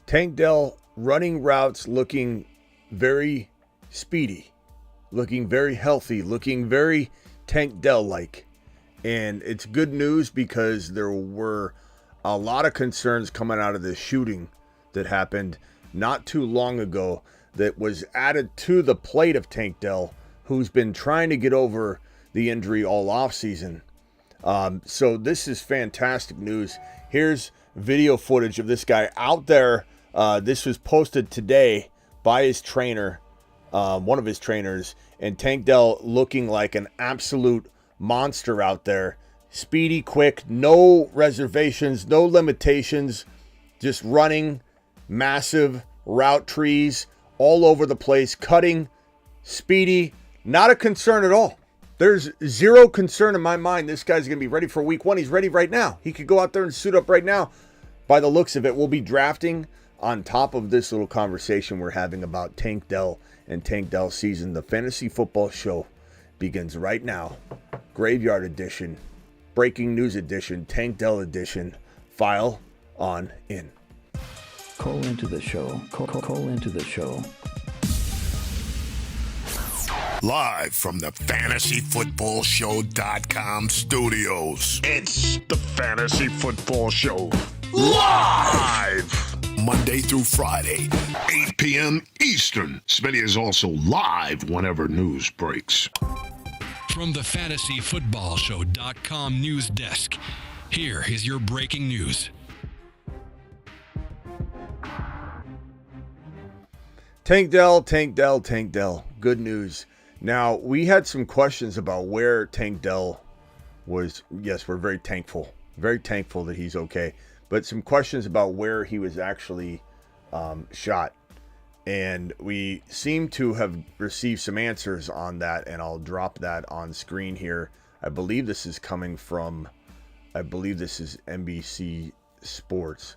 Tank Dell running routes, looking very speedy, looking very healthy, looking very Tank Dell-like. And it's good news because there were a lot of concerns coming out of this shooting that happened not too long ago that was added to the plate of Tank Dell, who's been trying to get over the injury all offseason. So this is fantastic news. Here's video footage of this guy out there. This was posted today by his trainer, one of his trainers, and Tank Dell looking like an absolute monster out there. Speedy, quick, no reservations, no limitations, just running massive route trees all over the place, cutting, speedy, not a concern at all. There's zero concern in my mind. This guy's going to be ready for week one. He's ready right now. He could go out there and suit up right now. By the looks of it, we'll be drafting on top of this little conversation we're having about Tank Dell and Tank Dell season. The Fantasy Football Show begins right now. Graveyard edition, breaking news edition, Tank Dell edition. File on in. Call into the show. Call into the show. Live from the FantasyFootballShow.com studios. It's the Fantasy Football Show. Live! Monday through Friday, 8 p.m. Eastern. Smitty is also live whenever news breaks. From the FantasyFootballShow.com news desk, here is your breaking news. Tank Dell. Good news. Now, we had some questions about where Tank Dell was. Yes, we're very thankful that he's okay. But some questions about where he was actually shot. And we seem to have received some answers on that, and I'll drop that on screen here. I believe this is NBC Sports.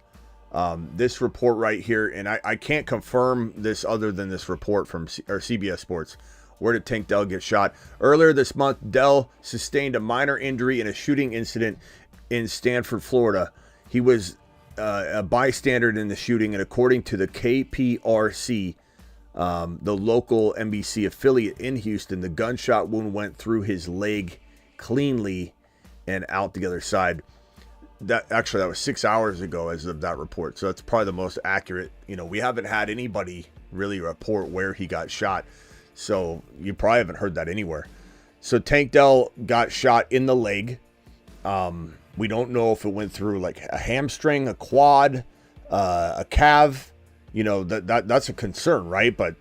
This report right here, and I can't confirm this other than this report from CBS Sports. Where did Tank Dell get shot? Earlier this month, Dell sustained a minor injury in a shooting incident in Stanford, Florida. He was a bystander in the shooting, and according to the KPRC, the local NBC affiliate in Houston, the gunshot wound went through his leg cleanly and out the other side. That was 6 hours ago as of that report, so that's probably the most accurate. We haven't had anybody really report where he got shot, so you probably haven't heard that anywhere. So Tank Dell got shot in the leg. We don't know if it went through like a hamstring, a quad, a calf. That's a concern, right? But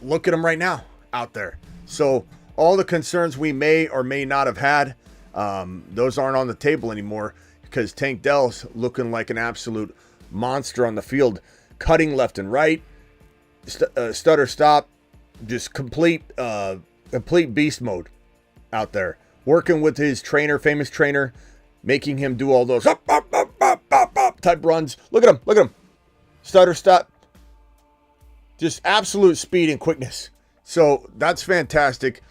look at him right now out there. So all the concerns we may or may not have had, those aren't on the table anymore, because Tank Dell's looking like an absolute monster on the field, cutting left and right, stutter stop, just complete beast mode out there, working with his trainer, famous trainer, making him do all those up type runs. Look at him, stutter stop, just absolute speed and quickness. So that's fantastic,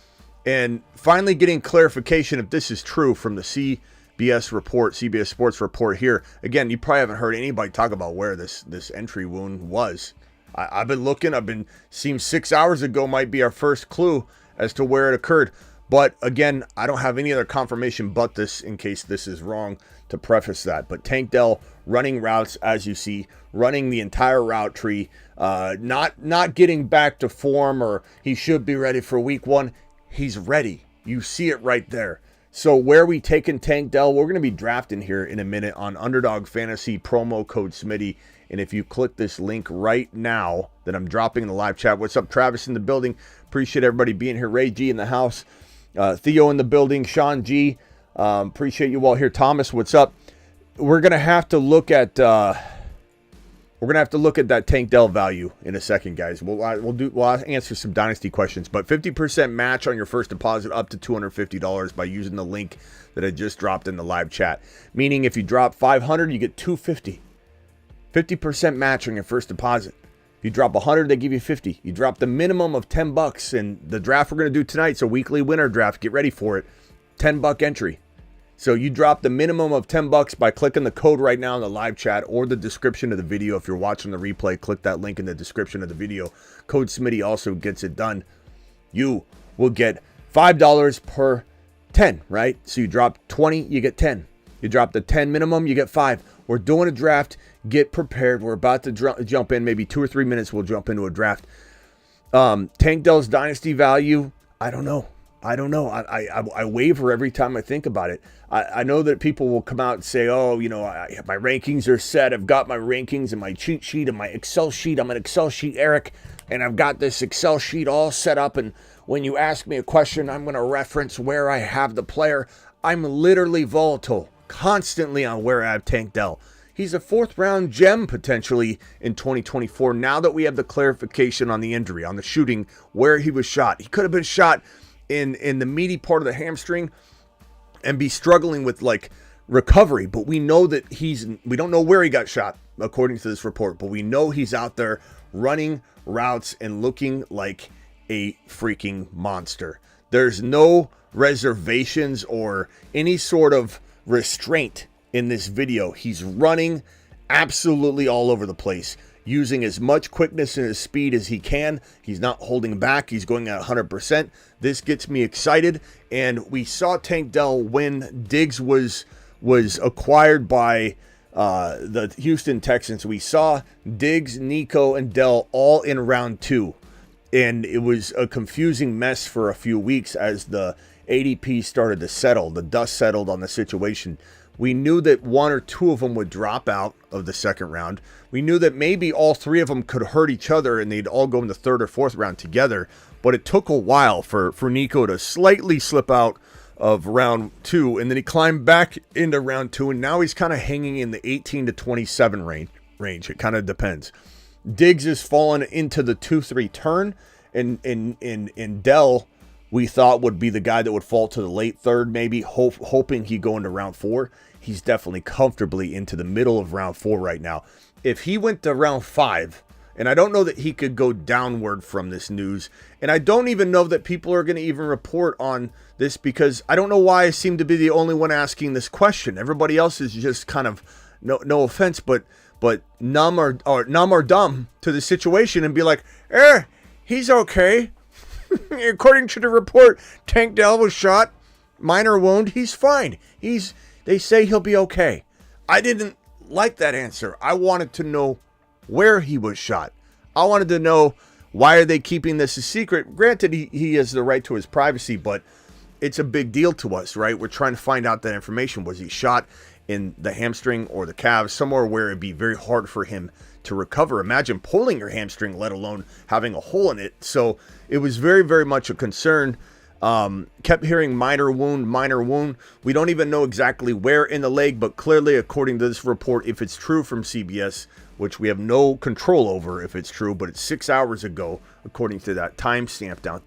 and finally getting clarification if this is true from the CBS Sports report here. Again, you probably haven't heard anybody talk about where this entry wound was. I've been looking. I've been seeing 6 hours ago might be our first clue as to where it occurred. But again, I don't have any other confirmation but this, in case this is wrong, to preface that. But Tank Dell running routes, as you see, running the entire route tree, not getting back to form, or he should be ready for week one. He's ready. You see it right there. So where are we taking Tank Dell? We're going to be drafting here in a minute on Underdog Fantasy, promo code Smitty. And if you click this link right now that I'm dropping in the live chat. What's up, Travis in the building? Appreciate everybody being here. Ray G in the house. Theo in the building. Sean G. Appreciate you all here. Thomas, what's up? We're going to have to look at that Tank Dell value in a second, guys. We'll answer some dynasty questions, but 50% match on your first deposit up to $250 by using the link that I just dropped in the live chat. Meaning if you drop $500, you get $250. 50% match on your first deposit. If you drop $100, they give you $50. You drop the minimum of $10, and the draft we're going to do tonight's a weekly winner draft. Get ready for it. $10 entry. So you drop the minimum of $10 by clicking the code right now in the live chat or the description of the video. If you're watching the replay, click that link in the description of the video. Code Smitty also gets it done. You will get $5 per 10, right? So you drop 20, you get 10. You drop the 10 minimum, you get 5. We're doing a draft. Get prepared. We're about to jump in. Maybe 2 or 3 minutes, we'll jump into a draft. Tank Dell's dynasty value, I don't know. I waver every time I think about it. I know that people will come out and say, oh, you know, my rankings are set. I've got my rankings and my cheat sheet and my Excel sheet. I'm an Excel sheet, Eric, and I've got this Excel sheet all set up. And when you ask me a question, I'm going to reference where I have the player. I'm literally volatile, constantly on where I have Tank Dell. He's a 4th round gem potentially in 2024. Now that we have the clarification on the injury, on the shooting, where he was shot. He could have been shot in the meaty part of the hamstring and be struggling with like recovery, but we know that we don't know where he got shot according to this report, but we know he's out there running routes and looking like a freaking monster. There's no reservations or any sort of restraint in this video. He's running absolutely all over the place, using as much quickness and as speed as he can. He's not holding back. He's going at 100%. This gets me excited. And we saw Tank Dell when Diggs was acquired by the Houston Texans. We saw Diggs, Nico, and Dell all in round 2. And it was a confusing mess for a few weeks as the ADP started to settle. The dust settled on the situation. We knew that 1 or 2 of them would drop out of the 2nd round. We knew that maybe all 3 of them could hurt each other and they'd all go in the 3rd or 4th round together. But it took a while for Nico to slightly slip out of round 2, and then he climbed back into round 2, and now he's kind of hanging in the 18 to 27 range. It kind of depends. Diggs has fallen into the 2-3 turn, and Dell we thought would be the guy that would fall to the late 3rd, maybe hoping he'd go into round 4. He's definitely comfortably into the middle of round 4 right now. If he went to round 5, and I don't know that he could go downward from this news, and I don't even know that people are going to even report on this because I don't know why I seem to be the only one asking this question. Everybody else is just kind of, no offense, but numb or dumb to the situation and be like, he's okay. According to the report, Tank Dell was shot, minor wound. He's fine. They say he'll be okay. I didn't like that answer. I wanted to know where he was shot. I wanted to know why are they keeping this a secret. Granted, he has the right to his privacy, but it's a big deal to us, right? We're trying to find out that information. Was he shot in the hamstring or the calves, somewhere where it'd be very hard for him to recover? Imagine pulling your hamstring, let alone having a hole in it. So it was very, very much a concern. Kept hearing minor wound. We don't even know exactly where in the leg, but clearly, according to this report, if it's true from CBS, which we have no control over if it's true, but it's 6 hours ago, according to that timestamp down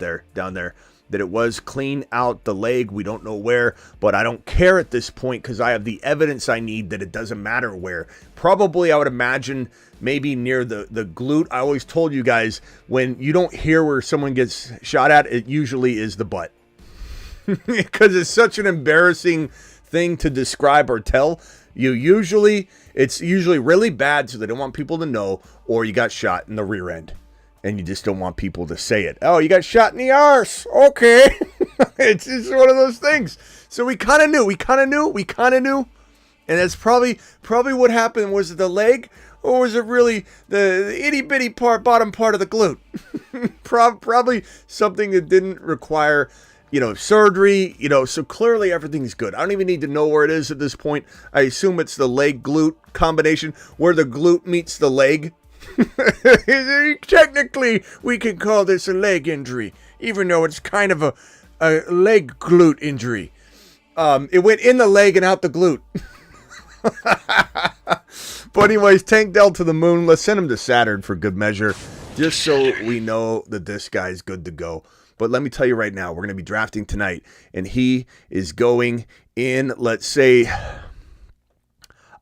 there, that it was clean out the leg. We don't know where, but I don't care at this point because I have the evidence I need that it doesn't matter where. Probably, I would imagine, maybe near the glute. I always told you guys, when you don't hear where someone gets shot at, it usually is the butt. Because it's such an embarrassing thing to describe or tell. It's usually really bad, so they don't want people to know, or you got shot in the rear end. And you just don't want people to say it. Oh, you got shot in the arse. Okay. It's one of those things. So we kind of knew. And that's probably what happened. Was it the leg? Or was it really the itty bitty bottom part of the glute? Probably something that didn't require, surgery, so clearly everything's good. I don't even need to know where it is at this point. I assume it's the leg glute combination where the glute meets the leg. Technically, we can call this a leg injury, even though it's kind of a leg glute injury. It went in the leg and out the glute. But anyways, Tank Dell to the moon. Let's send him to Saturn for good measure, just so we know that this guy's good to go. But let me tell you right now, we're going to be drafting tonight, and he is going in, let's say,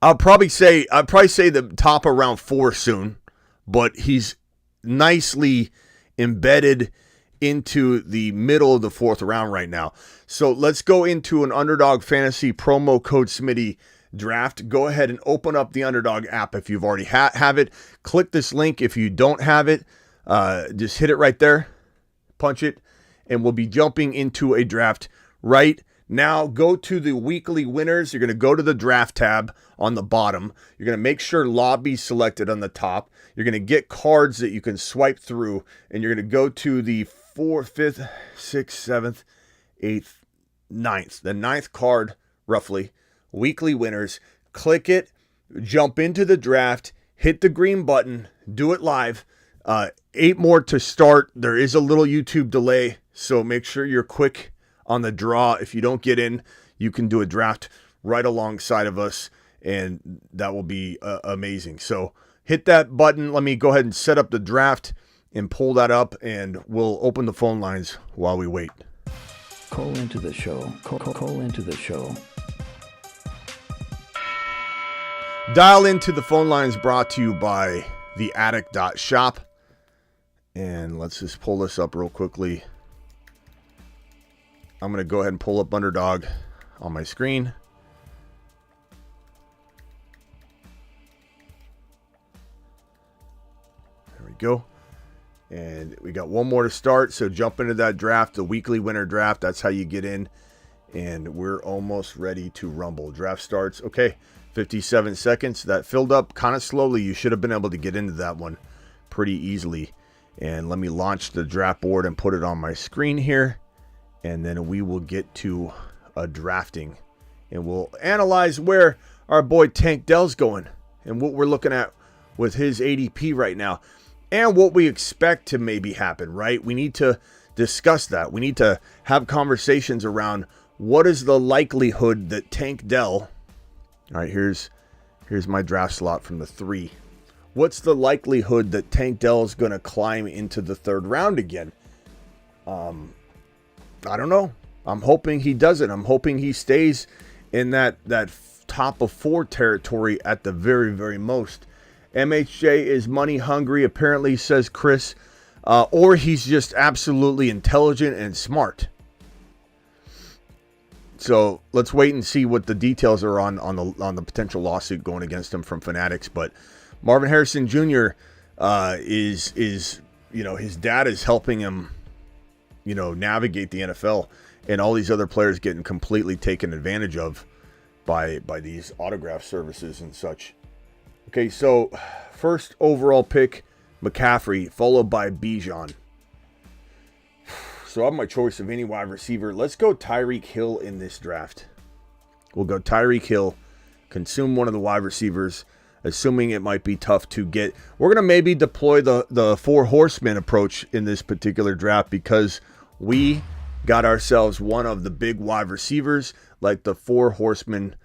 I'll probably say the top of round 4 soon, but he's nicely embedded into the middle of the 4th round right now. So let's go into an Underdog Fantasy promo code Smitty draft. Go ahead and open up the Underdog app if you've already have it. Click this link if you don't have it. Just hit it right there, punch it, and we'll be jumping into a draft right now. Go to the weekly winners. You're going to go to the draft tab on the bottom. You're going to make sure lobby selected on the top. You're going to get cards that you can swipe through, and you're going to go to the 4th, 5th, 6th, 7th, 8th, 9th. The 9th card, roughly. Weekly winners. Click it, jump into the draft, hit the green button, do it live. 8 more to start. There is a little YouTube delay, so make sure you're quick on the draw. If you don't get in, you can do a draft right alongside of us, and that will be amazing. So hit that button. Let me go ahead and set up the draft and pull that up, and we'll open the phone lines while we wait. Call into the show. Call into the show. Dial into the phone lines brought to you by theattic.shop. And let's just pull this up real quickly. I'm going to go ahead and pull up Underdog on my screen. There we go. And we got one more to start, so jump into that draft, the weekly winner draft. That's how you get in. And we're almost ready to rumble. Draft starts. Okay, 57 seconds. That filled up kind of slowly. You should have been able to get into that one pretty easily. And let me launch the draft board and put it on my screen here. And then we will get to a drafting. And we'll analyze where our boy Tank Dell's going and what we're looking at with his ADP right now. And what we expect to maybe happen, right? We need to discuss that. We need to have conversations around what is the likelihood that Tank Dell... All right, here's my draft slot from the 3. What's the likelihood that Tank Dell is going to climb into the 3rd round again? I don't know. I'm hoping he doesn't. I'm hoping he stays in that top of 4 territory at the very, very most. MHJ is money hungry, apparently, says Chris. Or he's just absolutely intelligent and smart. So let's wait and see what the details are on the potential lawsuit going against him from Fanatics. But Marvin Harrison Jr. is his dad is helping him, navigate the NFL, and all these other players getting completely taken advantage of by these autograph services and such. Okay, so first overall pick, McCaffrey, followed by Bijan. So I have my choice of any wide receiver. Let's go Tyreek Hill in this draft. We'll go Tyreek Hill, consume one of the wide receivers, assuming it might be tough to get. We're going to maybe deploy the 4 horsemen approach in this particular draft because we got ourselves one of the big wide receivers like the 4 horsemen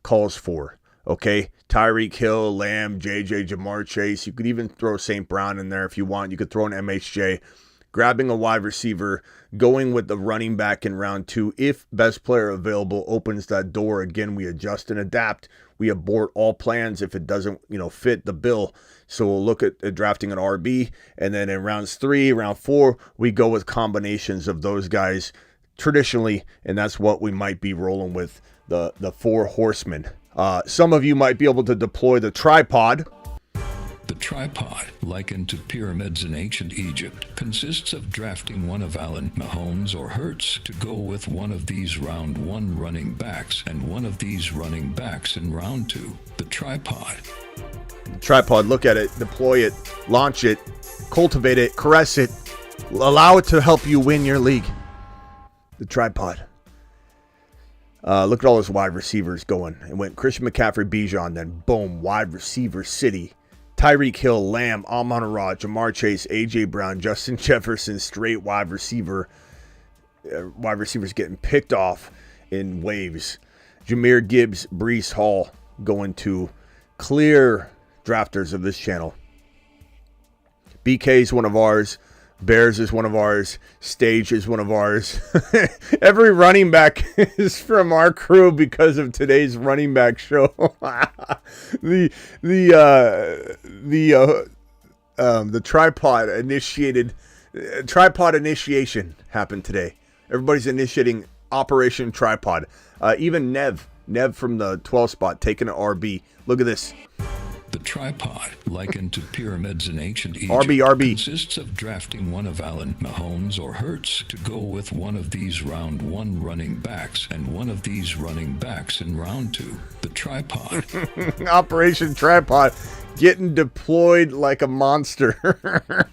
calls for. Okay, Tyreek Hill, Lamb, JJ, Jamar Chase. You could even throw St. Brown in there if you want. You could throw an MHJ. Grabbing a wide receiver, going with the running back in round 2. If best player available opens that door, again, we adjust and adapt. We abort all plans if it doesn't, fit the bill. So we'll look at drafting an RB. And then in rounds 3, round 4, we go with combinations of those guys traditionally. And that's what we might be rolling with, the 4 horsemen. Some of you might be able to deploy the tripod. The tripod, likened to pyramids in ancient Egypt, consists of drafting one of Allen, Mahomes, or Hurts to go with one of these round 1 running backs and one of these running backs in round 2. The tripod. Tripod, look at it, deploy it, launch it, cultivate it, caress it, allow it to help you win your league. The tripod. Look at all those wide receivers going. It went Christian McCaffrey, Bijan, then boom, wide receiver city. Tyreek Hill, Lamb, Amon-Ra, Jamar Chase, A.J. Brown, Justin Jefferson, straight wide receivers getting picked off in waves. Jahmyr Gibbs, Breece Hall going to clear drafters of this channel. BK is one of ours. Bears is one of ours. Stage is one of ours. Every running back is from our crew because of today's running back show. The tripod initiated Tripod initiation happened today. Everybody's initiating Operation Tripod. Even Nev from the 12 spot taking an RB. Look at this. The tripod, likened to pyramids in ancient Egypt, RB. consists of drafting one of Allen, Mahomes, or Hurts to go with one of these round one running backs and one of these running backs in round two. The tripod. Operation Tripod getting deployed like a monster.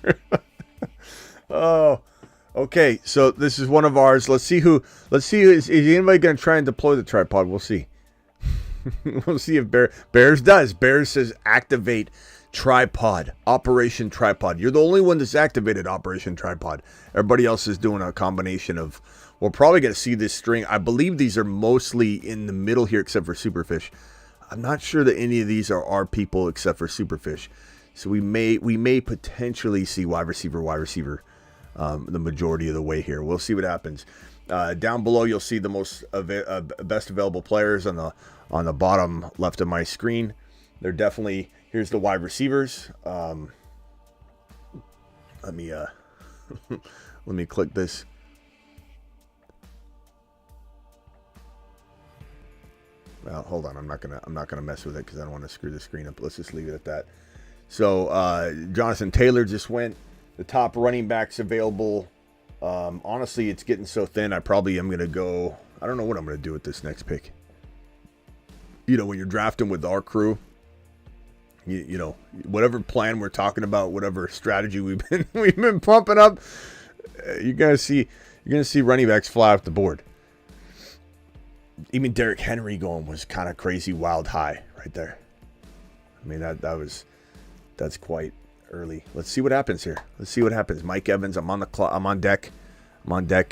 Oh, okay. So this is one of ours. Let's see is anybody going to try and deploy the tripod? We'll see. We'll see if Bears does. Bears says activate tripod. Operation Tripod. You're the only one that's activated Operation Tripod. Everybody else is doing a combination of. We're probably going to see this string. I believe these are mostly in the middle here, except for Superfish. I'm not sure that any of these are our people except for Superfish. So we may potentially see wide receiver. The majority of the way here. We'll see what happens. Down below, you'll see the best available players on the bottom left of my screen. They're definitely, here's the wide receivers. Let me click this. Well, hold on. I'm not gonna mess with it because I don't want to screw the screen up. Let's just leave it at that. So Jonathan Taylor just went. The top running backs available. Honestly, it's getting so thin. I probably am gonna go. I don't know what I'm gonna do with this next pick. You know, when you're drafting with our crew, you know, whatever plan we're talking about, whatever strategy we've been pumping up, you're gonna see running backs fly off the board. Even Derrick Henry going was kind of crazy, wild high right there. I mean that's quite early. Let's see what happens here. Let's see what happens. Mike Evans, I'm on deck.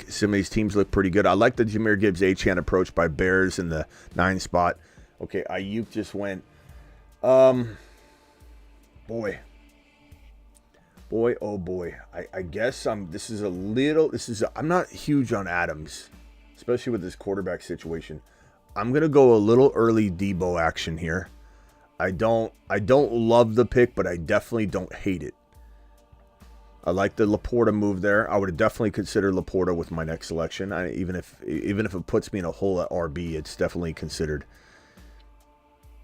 Some of these teams look pretty good. I like the Jahmyr Gibbs Achane approach by Bears in the 9 spot. Okay, Ayuk just went. Boy, oh boy. I guess I'm not huge on Adams, especially with this quarterback situation. I'm gonna go a little early Debo action here. I don't love the pick, but I definitely don't hate it. I like the Laporta move there. I would definitely consider Laporta with my next selection. Even if it puts me in a hole at RB, it's definitely considered.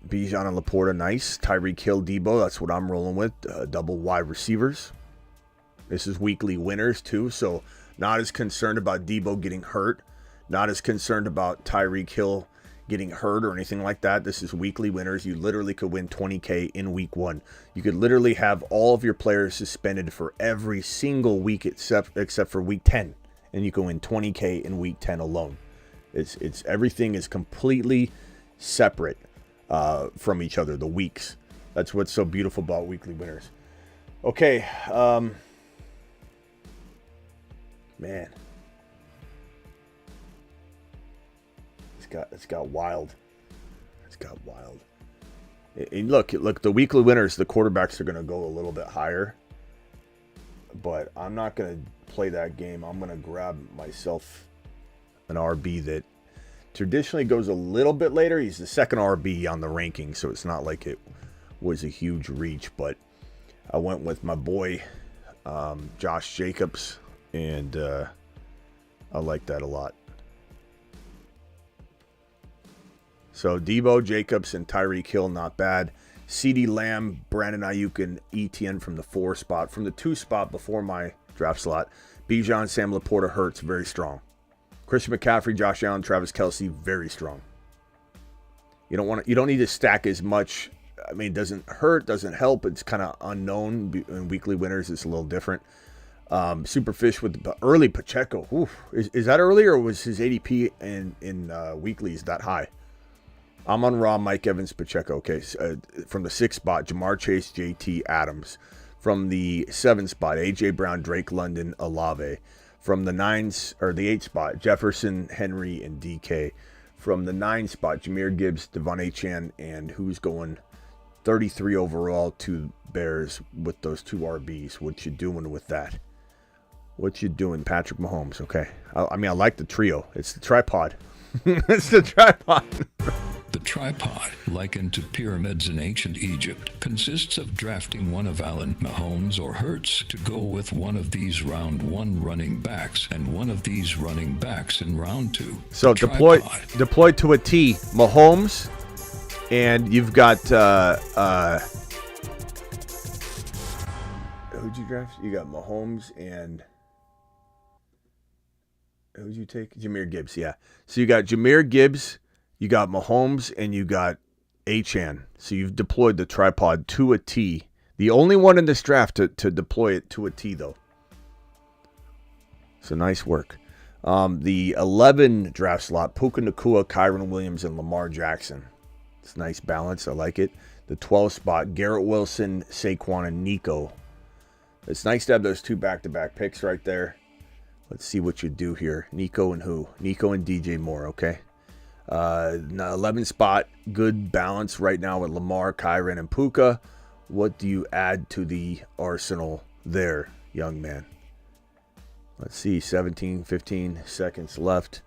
Bijan and Laporta, nice. Tyreek Hill, Debo, that's what I'm rolling with. Double wide receivers. This is weekly winners too, so not as concerned about Debo getting hurt. Not as concerned about Tyreek Hill getting hurt or anything like that. This is weekly winners. You literally could win $20K in week 1. You could literally have all of your players suspended for every single week except for week 10, and you can win $20K in week 10 alone. It's everything is completely separate from each other, the weeks. That's what's so beautiful about weekly winners. Okay, man. It's got wild. And look, the weekly winners, the quarterbacks are going to go a little bit higher. But I'm not going to play that game. I'm going to grab myself an RB that traditionally goes a little bit later. He's the second RB on the ranking, so it's not like it was a huge reach. But I went with my boy, Josh Jacobs, and I like that a lot. So Debo, Jacobs, and Tyreek Hill, not bad. CeeDee Lamb, Brandon Ayuk, and ETN from the 4 spot. From the 2 spot before my draft slot, Bijan, Sam Laporta, Hurts, very strong. Christian McCaffrey, Josh Allen, Travis Kelce, very strong. You don't need to stack as much. I mean, it doesn't hurt, doesn't help. It's kind of unknown. In weekly winners, it's a little different. Superfish with the early Pacheco. Oof. Is that early, or was his ADP in weeklies that high? I'm on Raw, Mike Evans, Pacheco. Okay, from the 6th spot, Jamar Chase, JT Adams. From the 7th spot, AJ Brown, Drake London, Olave. From the 8th spot, Jefferson, Henry, and DK. From the 9th spot, Jahmyr Gibbs, Devon Achane, and who's going 33 overall to Bears with those 2 RBs. What you doing with that? What you doing, Patrick Mahomes? Okay, I mean, I like the trio. It's the tripod. It's the tripod. The tripod, likened to pyramids in ancient Egypt, consists of drafting one of Allen, Mahomes, or Hurts to go with one of these round one running backs and one of these running backs in round two. So deploy to a T, Mahomes, and you've got who'd you draft? You got Mahomes and who'd you take? Jahmyr Gibbs, yeah. So you got Jahmyr Gibbs, you got Mahomes, and you got Achane. So you've deployed the tripod to a T. The only one in this draft to deploy it to a T, though. So nice work. The 11 draft slot, Puka Nacua, Kyron Williams, and Lamar Jackson. It's nice balance. I like it. The 12 spot, Garrett Wilson, Saquon, and Nico. It's nice to have those two back-to-back picks right there. Let's see what you do here. Nico and who? Nico and DJ Moore, okay. 11 spot, good balance right now with Lamar, Kyron, and Puka. What do you add to the arsenal there, young man? Let's see, 15 seconds left.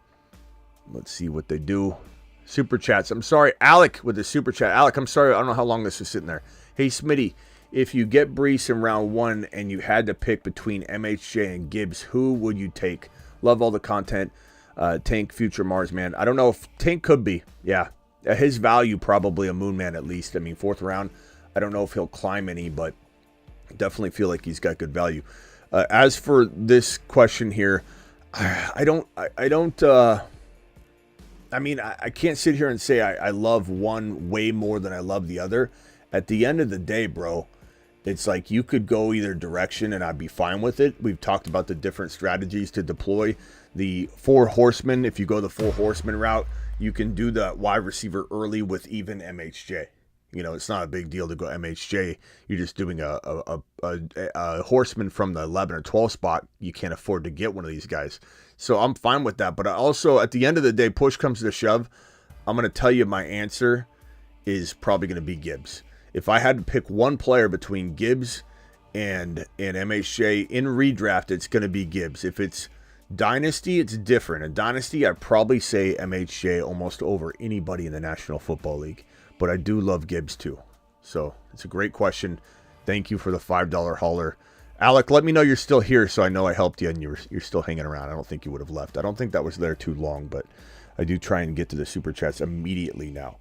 Let's see what they do. Super chats. I'm sorry, Alec with the super chat. Alec, I'm sorry. I don't know how long this was sitting there. Hey, Smitty, if you get Brees in round one and you had to pick between MHJ and Gibbs, who would you take? Love all the content. Tank, future Mars man. I don't know if Tank could be. Yeah. His value, probably a moon man at least. I mean, 4th round. I don't know if he'll climb any, but definitely feel like he's got good value. As for this question here, I can't sit here and say I love one way more than I love the other. At the end of the day, bro, it's like you could go either direction and I'd be fine with it. We've talked about the different strategies to deploy the 4 horsemen. If you go the 4 horsemen route, you can do the wide receiver early with even MHJ. You know, it's not a big deal to go MHJ. You're just doing a horseman from the 11 or 12 spot. You can't afford to get one of these guys. So I'm fine with that. But also, at the end of the day, push comes to shove, I'm going to tell you my answer is probably going to be Gibbs. If I had to pick one player between Gibbs and MHJ in redraft, it's going to be Gibbs. If it's Dynasty, it's different. In Dynasty, I'd probably say MHJ almost over anybody in the National Football League. But I do love Gibbs too. So it's a great question. Thank you for the $5 hauler. Alec, let me know you're still here so I know I helped you and you're still hanging around. I don't think you would have left. I don't think that was there too long, but I do try and get to the super chats immediately now.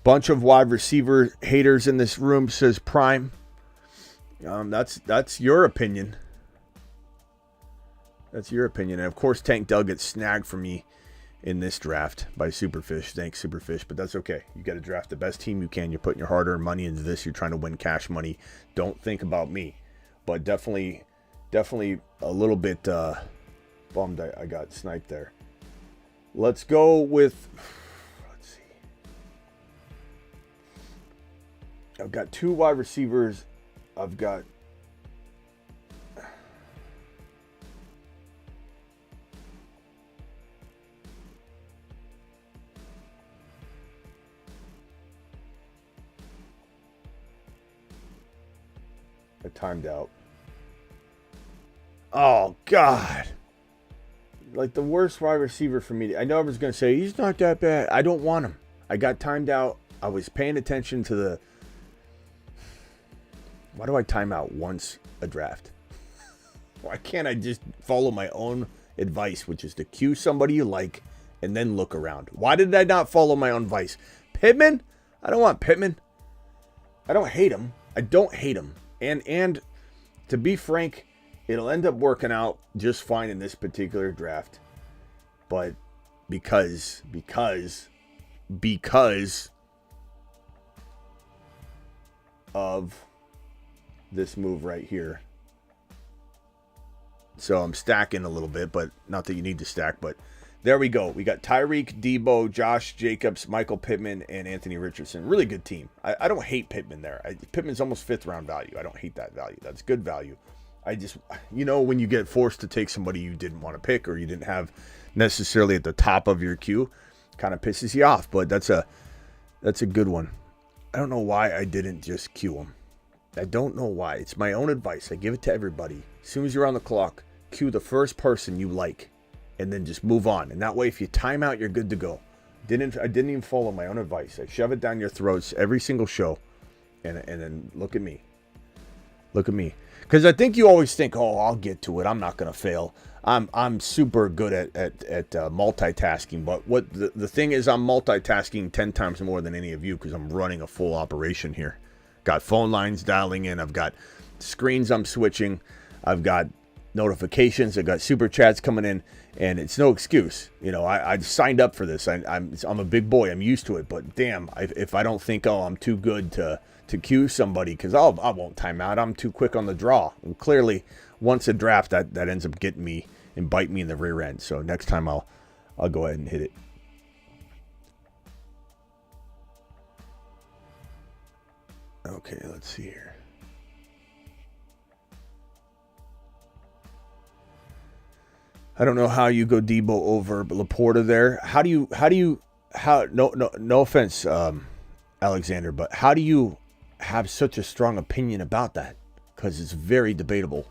Bunch of wide receiver haters in this room, says Prime. That's your opinion. That's your opinion. And of course, Tank Dell gets snagged for me in this draft by Superfish. Thanks, Superfish, but that's okay. You got to draft the best team you can. You're putting your hard-earned money into this. You're trying to win cash money. Don't think about me. But definitely a little bit bummed I got sniped there. Let's go with, let's see. I've got 2 wide receivers. I've got I timed out. Oh, God. Like the worst wide receiver for me. I know I was going to say, he's not that bad. I don't want him. I got timed out. I was paying attention to the... Why do I time out once a draft? Why can't I just follow my own advice, which is to cue somebody you like and then look around? Why did I not follow my own advice? Pittman? I don't want Pittman. I don't hate him. I don't hate him. And to be frank, it'll end up working out just fine in this particular draft. But because of this move right here. So I'm stacking a little bit, but not that you need to stack, but there we go. We got Tyreek, Debo, Josh Jacobs, Michael Pittman, and Anthony Richardson. Really good team. I don't hate Pittman there. Pittman's almost 5th round value. I don't hate that value. That's good value. I just, when you get forced to take somebody you didn't want to pick or you didn't have necessarily at the top of your queue, kind of pisses you off. But that's a good one. I don't know why I didn't just queue him. I don't know why. It's my own advice. I give it to everybody. As soon as you're on the clock, queue the first person you like. And then just move on. And that way, if you time out, you're good to go. I didn't even follow my own advice. I shove it down your throats every single show, and then look at me. Look at me. Because I think you always think, oh, I'll get to it. I'm not going to fail. I'm super good at multitasking. But what the thing is, I'm multitasking 10 times more than any of you because I'm running a full operation here. Got phone lines dialing in. I've got screens I'm switching. I've got notifications. I've got super chats coming in. And it's no excuse. You know, I signed up for this. I'm a big boy. I'm used to it. But damn, if I don't think, oh, I'm too good to cue somebody because I won't time out. I'm too quick on the draw. And clearly, once a draft, that ends up getting me and bite me in the rear end. So next time I'll go ahead and hit it. Okay, let's see here. I don't know how you go Debo over Laporta there. No offense, Alexander, but how do you have such a strong opinion about that? Because it's very debatable.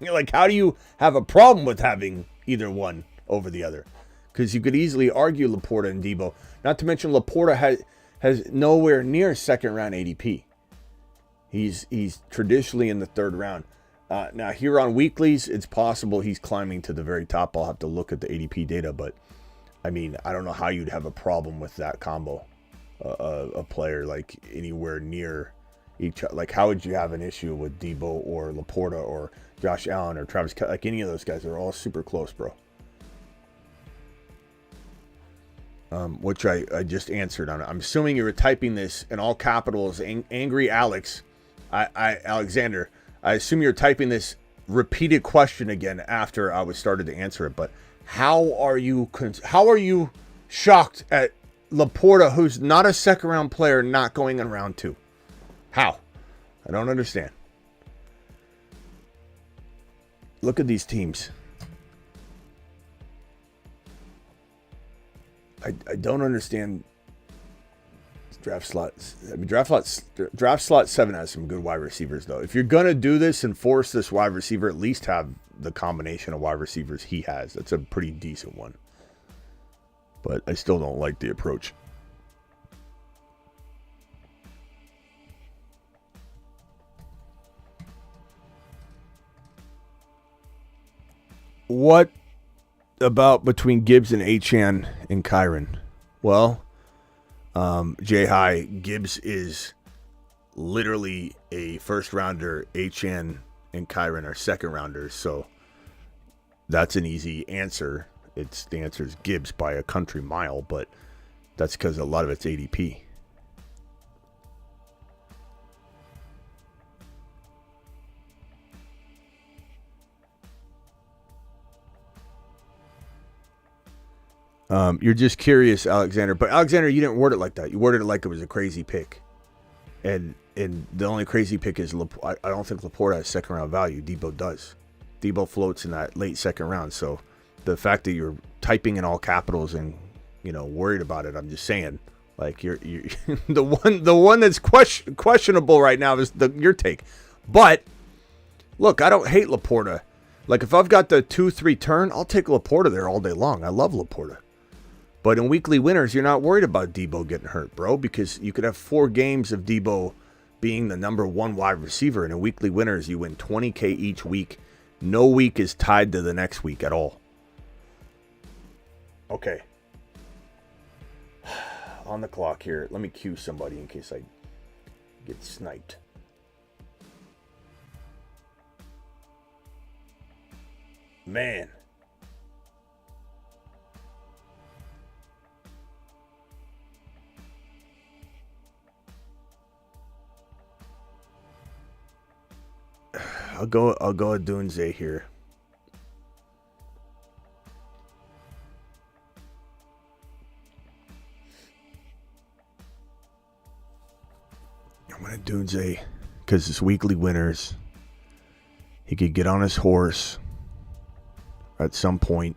Like, how do you have a problem with having either one over the other? Because you could easily argue Laporta and Debo. Not to mention Laporta has nowhere near second round ADP. He's traditionally in the third round. Now here on weeklies, it's possible he's climbing to the very top. I'll have to look at the ADP data, but I mean, I don't know how you'd have a problem with that combo. A player like anywhere near each, like how would you have an issue with Debo or Laporta or Josh Allen or Travis Kelce? Like any of those guys are all super close, bro. Which I just answered on. I'm assuming you were typing this in all capitals. Angry Alex, Alexander. I assume you're typing this repeated question again after I was started to answer it. But how are you shocked at Laporta, who's not a second round player, not going in round 2? How? I don't understand. Look at these teams. I don't understand draft slots. I mean, draft slot 7 has some good wide receivers, though. If you're gonna do this and force this wide receiver, at least have the combination of wide receivers he has. That's a pretty decent one. But I still don't like the approach. What about between Gibbs and Achane and Kyron? Well, Jay High, Gibbs is literally a first rounder. Achane and Kyron are second rounders, so that's an easy answer. The answer is Gibbs by a country mile, but that's because a lot of it's ADP. You're just curious, Alexander. But Alexander, you didn't word it like that. You worded it like it was a crazy pick. And the only crazy pick is I don't think Laporta has second round value. Debo does. Debo floats in that late second round. So the fact that you're typing in all capitals and worried about it, I'm just saying, like you're the one that's questionable right now is your take. But look, I don't hate Laporta. Like if I've got the 2-3 turn, I'll take Laporta there all day long. I love Laporta. But in weekly winners, you're not worried about Debo getting hurt, bro, because you could have 4 games of Debo being the number 1 wide receiver. And in weekly winners, you win $20K each week. No week is tied to the next week at all. Okay. On the clock here. Let me cue somebody in case I get sniped. Man. I'll go Adunze here. I'm going to Adunze because it's weekly winners. He could get on his horse at some point.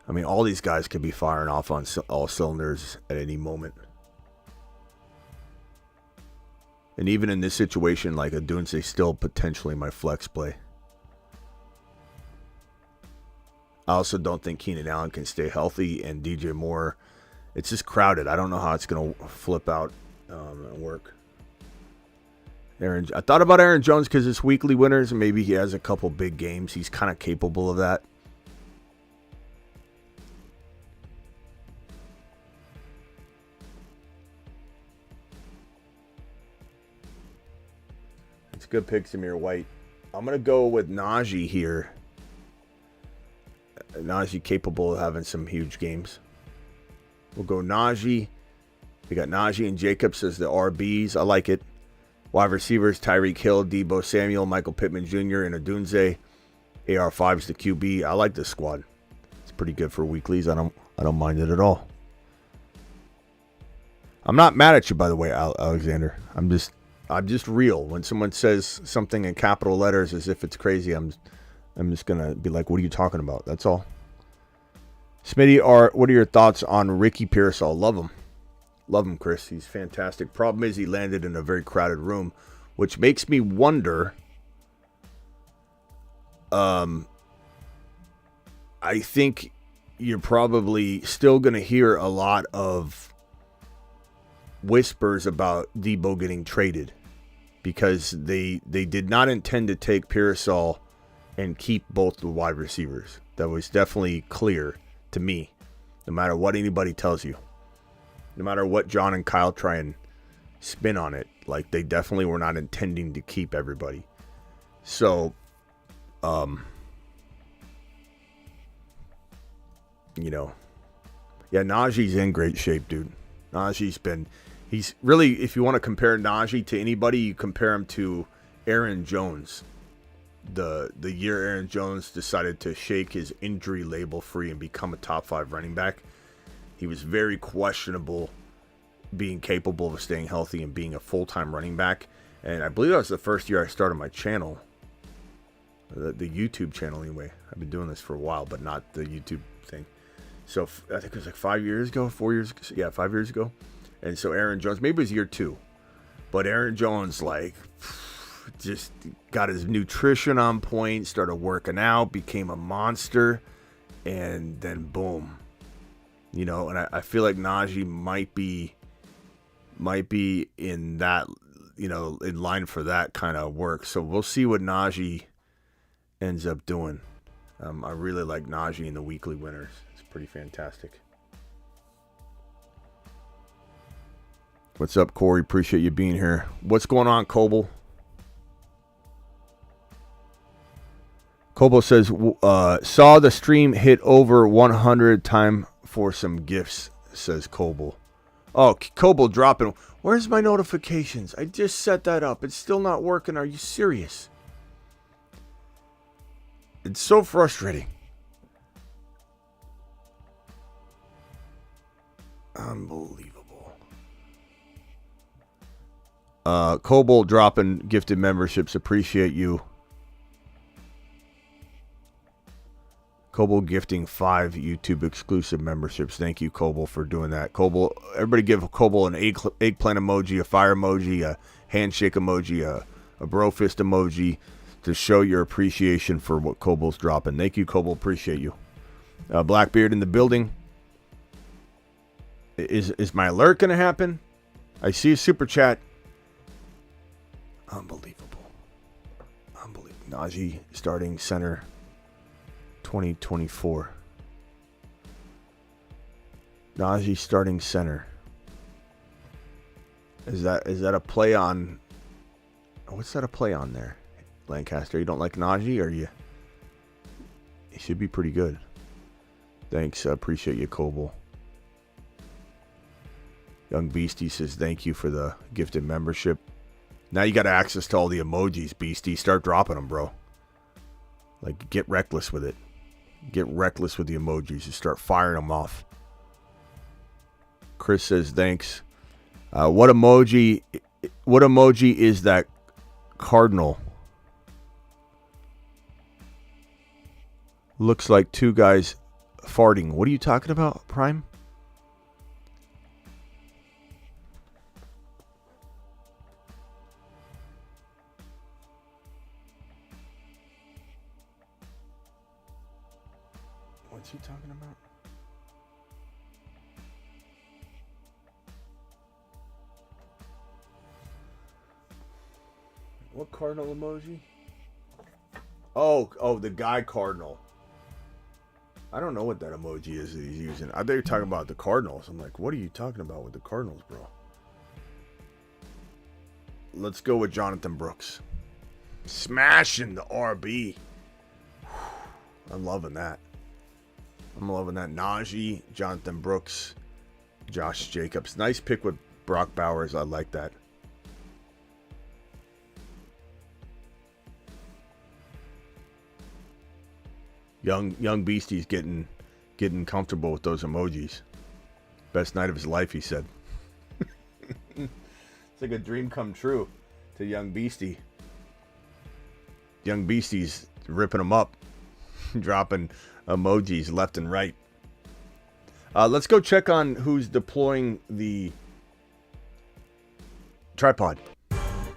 I mean, all these guys could be firing off on all cylinders at any moment. And even in this situation, like Adunze still potentially my flex play. I also don't think Keenan Allen can stay healthy, and DJ Moore, it's just crowded. I don't know how it's going to flip out and work. I thought about Aaron Jones because it's weekly winners, and maybe he has a couple big games. He's kind of capable of that. It's a good pick, Zamir White. I'm going to go with Najee here. Najee capable of having some huge games. We'll go Najee. We got Najee and Jacobs as the RBs. I like it. Wide receivers, Tyreek Hill, Deebo Samuel, Michael Pittman Jr., and Odunze. AR5's the QB. I like this squad. It's pretty good for weeklies. I don't mind it at all. I'm not mad at you, by the way, Alexander. I'm just real. When someone says something in capital letters as if it's crazy, I'm just gonna be like, what are you talking about? That's all. Smitty, what are your thoughts on Ricky Pearsall? Love him. Love him, Chris. He's fantastic. Problem is he landed in a very crowded room, which makes me wonder. I think you're probably still going to hear a lot of whispers about Deebo getting traded because they did not intend to take Pearsall and keep both the wide receivers. That was definitely clear to me, no matter what anybody tells you. No matter what John and Kyle try and spin on it, like they definitely were not intending to keep everybody. So, Najee's in great shape, dude. He's really, if you want to compare Najee to anybody, you compare him to Aaron Jones. The year Aaron Jones decided to shake his injury label free and become a top 5 running back. He was very questionable being capable of staying healthy and being a full-time running back. And I believe that was the first year I started my channel. The YouTube channel, anyway. I've been doing this for a while, but not the YouTube thing. So I think it was like 5 years ago, 4 years ago. Yeah, 5 years ago. And so Aaron Jones, maybe it was year 2. But Aaron Jones, just got his nutrition on point, started working out, became a monster. And then boom. And I feel like Najee might be in that, in line for that kind of work. So we'll see what Najee ends up doing. I really like Najee in the weekly winners. It's pretty fantastic. What's up, Corey? Appreciate you being here. What's going on, Coble? Coble says, saw the stream hit over 100 time for some gifts, says Coble. Oh, Coble dropping. Where's my notifications? I just set that up. It's still not working. Are you serious? It's so frustrating. Unbelievable. Coble dropping gifted memberships. Appreciate you. Coble gifting 5 YouTube exclusive memberships. Thank you, Coble, for doing that. Coble, everybody give Coble an eggplant emoji, a fire emoji, a handshake emoji, a bro fist emoji to show your appreciation for what Coble's dropping. Thank you, Coble. Appreciate you. Blackbeard in the building. Is my alert going to happen? I see a super chat. Unbelievable. Najee starting center 2024. Najee starting center. Is that a play on? What's that a play on there, Lancaster? You don't like Najee, or you? He should be pretty good. Thanks, appreciate you, Coble. Young Beastie says thank you for the gifted membership. Now you got access to all the emojis, Beastie. Start dropping them, bro. Like, get reckless with it. Get reckless with the emojis. Just start firing them off. Chris says thanks. What emoji is that cardinal? Looks like 2 guys farting. What are you talking about, Prime? What's he talking about? What cardinal emoji? Oh, the guy cardinal. I don't know what that emoji is that he's using. I thought you were talking about the Cardinals. I'm like, what are you talking about with the Cardinals, bro? Let's go with Jonathan Brooks. Smashing the RB. I'm loving that. I'm loving that. Najee, Jonathan Brooks, Josh Jacobs. Nice pick with Brock Bowers. I like that. Young Beastie's getting comfortable with those emojis. Best night of his life, he said. It's like a dream come true to Young Beastie. Young Beastie's ripping them up, dropping emojis left and right. Let's go check on who's deploying the tripod.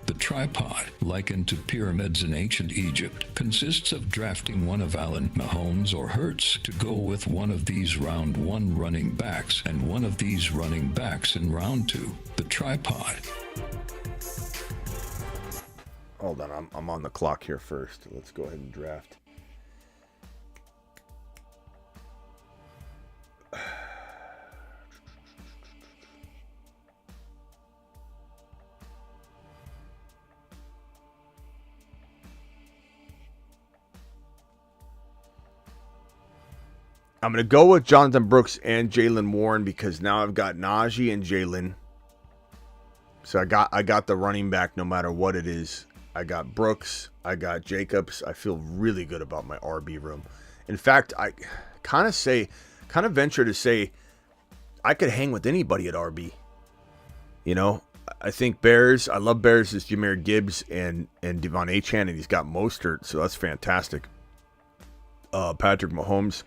The tripod, likened to pyramids in ancient Egypt, consists of drafting one of Allen, Mahomes, or Hurts to go with one of these round one running backs and one of these running backs in round two. The tripod. Hold on, I'm on the clock here first. Let's go ahead and draft. I'm going to go with Jonathan Brooks and Jaylen Warren because now I've got Najee and Jaylen. So I got the running back no matter what it is. I got Brooks. I got Jacobs. I feel really good about my RB room. In fact, I kind of venture to say I could hang with anybody at RB. You know, I think Bears. I love Bears is Jahmyr Gibbs and Devon Achane, and he's got Mostert, so that's fantastic. Patrick Mahomes.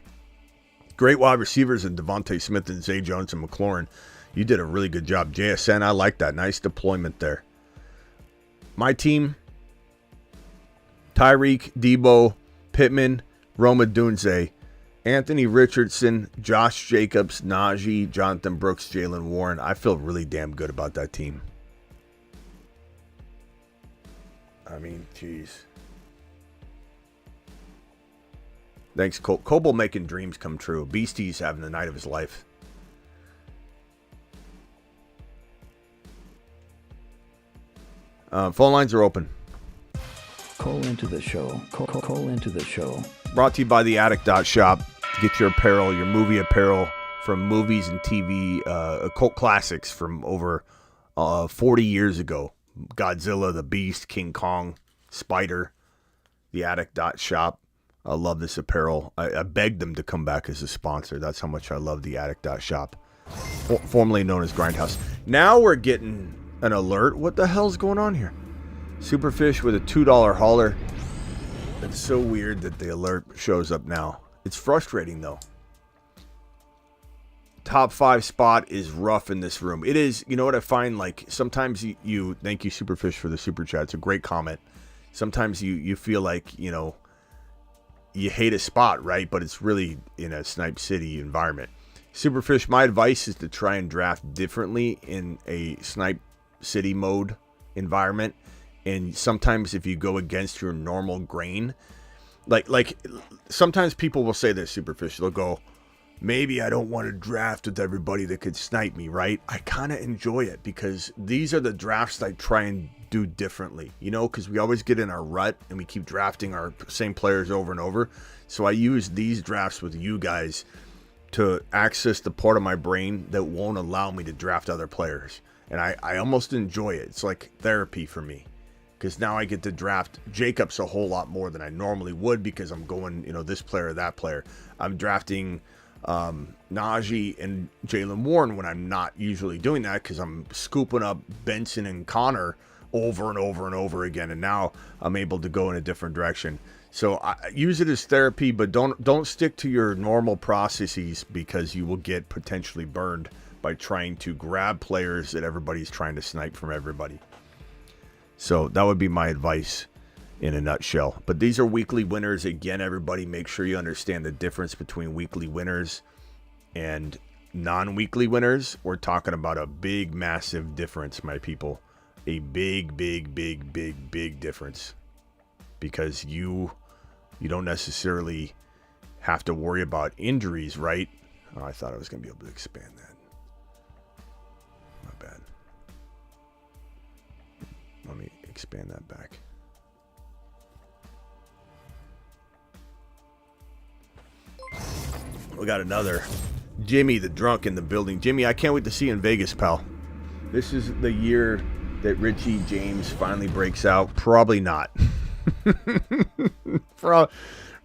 Great wide receivers in Devontae Smith and Zay Jones and McLaurin. You did a really good job. JSN, I like that. Nice deployment there. My team, Tyreek, Debo, Pittman, Roma Dunze, Anthony Richardson, Josh Jacobs, Najee, Jonathan Brooks, Jaylen Warren. I feel really damn good about that team. I mean, geez. Thanks, Coble making dreams come true. Beastie's having the night of his life. Phone lines are open. Call into the show. Call into the show. Brought to you by theattic.shop. Get your apparel, your movie apparel from movies and TV, cult classics from over 40 years ago. Godzilla, The Beast, King Kong, Spider. Theattic.shop. I love this apparel. I begged them to come back as a sponsor. That's how much I love theattic.shop. Formerly known as Grindhouse. Now we're getting an alert. What the hell's going on here? Superfish with a $2 hauler. It's so weird that the alert shows up now. It's frustrating though. Top 5 spot is rough in this room. It is, you know what I find, like sometimes you thank you Superfish for the super chat. It's a great comment. Sometimes you feel like, you know, you hate a spot, right? But it's really in a Snipe City environment. Superfish, my advice is to try and draft differently in a Snipe City mode environment. And sometimes if you go against your normal grain, like sometimes people will say this, Superfish, they'll go, maybe I don't want to draft with everybody that could snipe me, right? I kind of enjoy it because these are the drafts I try and do differently, you know, because we always get in our rut and we keep drafting our same players over and over. So I use these drafts with you guys to access the part of my brain that won't allow me to draft other players. And I almost enjoy it. It's like therapy for me because now I get to draft Jacobs a whole lot more than I normally would because I'm going, you know, this player or that player. I'm drafting Najee and Jaylen Warren when I'm not usually doing that because I'm scooping up Benson and Connor over and over and over again, and now I'm able to go in a different direction. So I use it as therapy, but don't stick to your normal processes because you will get potentially burned by trying to grab players that everybody's trying to snipe from everybody. So that would be my advice, in a nutshell. But these are weekly winners. Again, everybody, make sure you understand the difference between weekly winners and non-weekly winners. We're talking about a big, massive difference, my people. A big, big, big, big, big difference. Because you don't necessarily have to worry about injuries, right? Oh, I thought I was going to be able to expand that. My bad. Let me expand that back. We got another Jimmy the drunk in the building. Jimmy, I can't wait to see you in Vegas, pal. This is the year that Richie James finally breaks out. Probably not.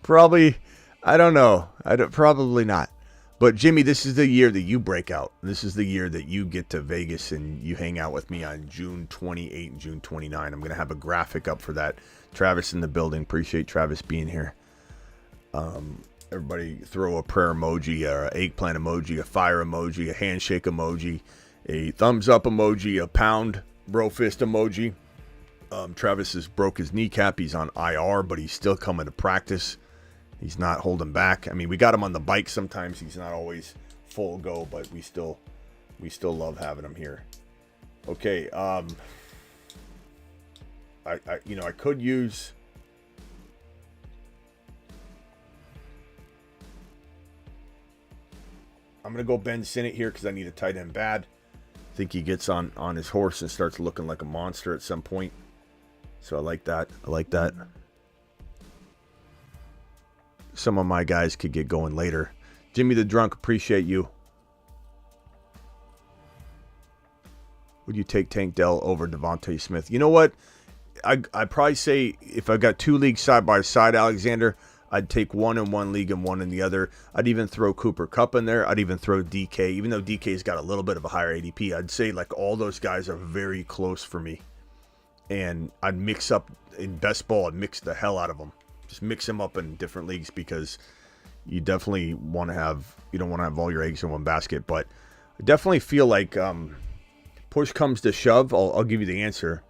Probably, I don't know. Probably not. But Jimmy, this is the year that you break out. This is the year that you get to Vegas and you hang out with me on June 28 and June 29. I'm going to have a graphic up for that. Travis in the building. Appreciate Travis being here. Everybody throw a prayer emoji, an eggplant emoji, a fire emoji, a handshake emoji, a thumbs up emoji, a pound bro fist emoji. Travis has broke his kneecap. He's on IR, but he's still coming to practice. He's not holding back. I mean, we got him on the bike sometimes. He's not always full go, but we still love having him here. Okay. I could use. I'm going to go Ben Sinnott here because I need a tight end bad. I think he gets on his horse and starts looking like a monster at some point. So I like that. Some of my guys could get going later. Jimmy the Drunk, appreciate you. Would you take Tank Dell over Devontae Smith? You know what? I'd probably say if I got 2 leagues side by side, Alexander, I'd take one in one league and one in the other. I'd even throw Cooper Kupp in there. I'd even throw DK. Even though DK's got a little bit of a higher ADP, I'd say like all those guys are very close for me. And I'd mix up in best ball. I'd mix the hell out of them. Just mix them up in different leagues because you definitely want to have, you don't want to have all your eggs in one basket. But I definitely feel like push comes to shove. I'll give you the answer.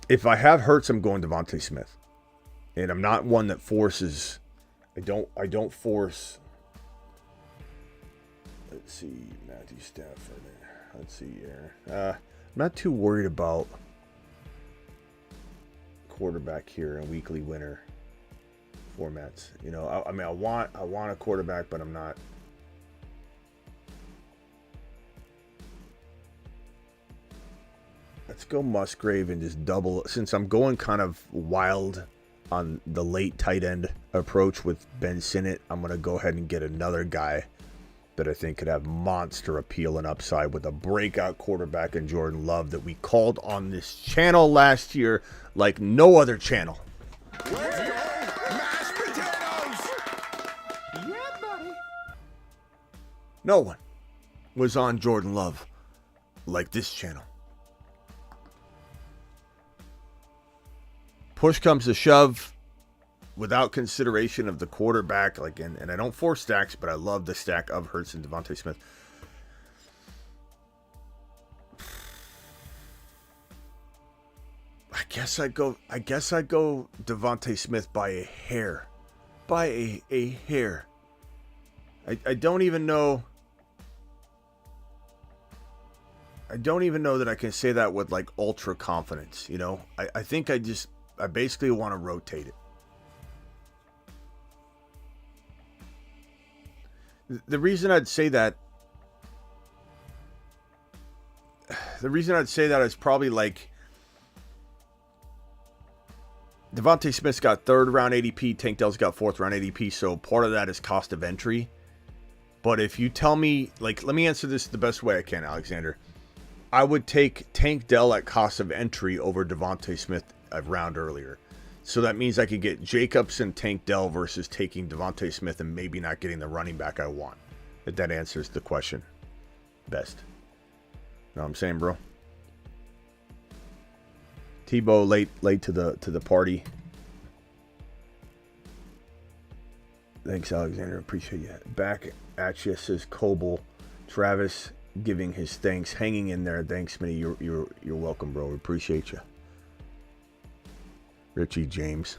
If I have Hurts, I'm going Devontae Smith. And I'm not one that forces. I don't force. Let's see, Matthew Stafford. Let's see here. I'm not too worried about quarterback here in weekly winner formats. You know, I mean, I want a quarterback, but I'm not. Let's go Musgrave and just double. Since I'm going kind of wild on the late tight end approach with Ben Sinnott, I'm going to go ahead and get another guy that I think could have monster appeal and upside with a breakout quarterback in Jordan Love that we called on this channel last year like no other channel. Mashed potatoes! Yeah, buddy. No one was on Jordan Love like this channel. Push comes to shove, without consideration of the quarterback, like, and I don't force stacks, but I love the stack of Hurts and Devontae Smith. I guess I go Devontae Smith by a hair. By a hair. I don't even know. I don't even know that I can say that with like ultra confidence, you know? I think I basically want to rotate it. The reason I'd say that is probably like Devontae Smith's got 3rd round ADP, Tank Dell's got 4th round ADP, so part of that is cost of entry. But if you tell me, like, let me answer this the best way I can, Alexander. I would take Tank Dell at cost of entry over Devontae Smith a round earlier. So that means I could get Jacobs and Tank Dell versus taking Devontae Smith and maybe not getting the running back I want. If that answers the question best. Know what I'm saying, bro? Tebow late to the party. Thanks, Alexander. Appreciate you. Back at you, says Coble. Travis giving his thanks, hanging in there. Thanks, Smitty. You're welcome, bro. We appreciate you. Richie James.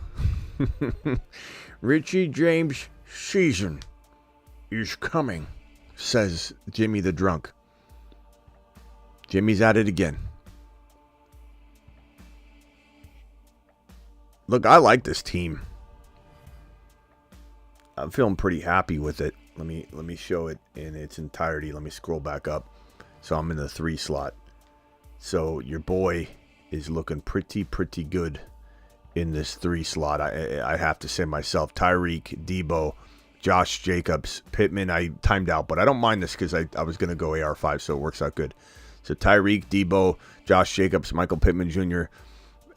Richie James season is coming, says Jimmy the drunk. Jimmy's at it again. Look, I like this team. I'm feeling pretty happy with it. Let me show it in its entirety. Let me scroll back up. So I'm in the 3 slot. So your boy is looking pretty good in this 3 slot. I have to say myself. Tyreek, Debo, Josh Jacobs, Pittman. I timed out, but I don't mind this because I was going to go AR5, so it works out good. So Tyreek, Debo, Josh Jacobs, Michael Pittman Jr.,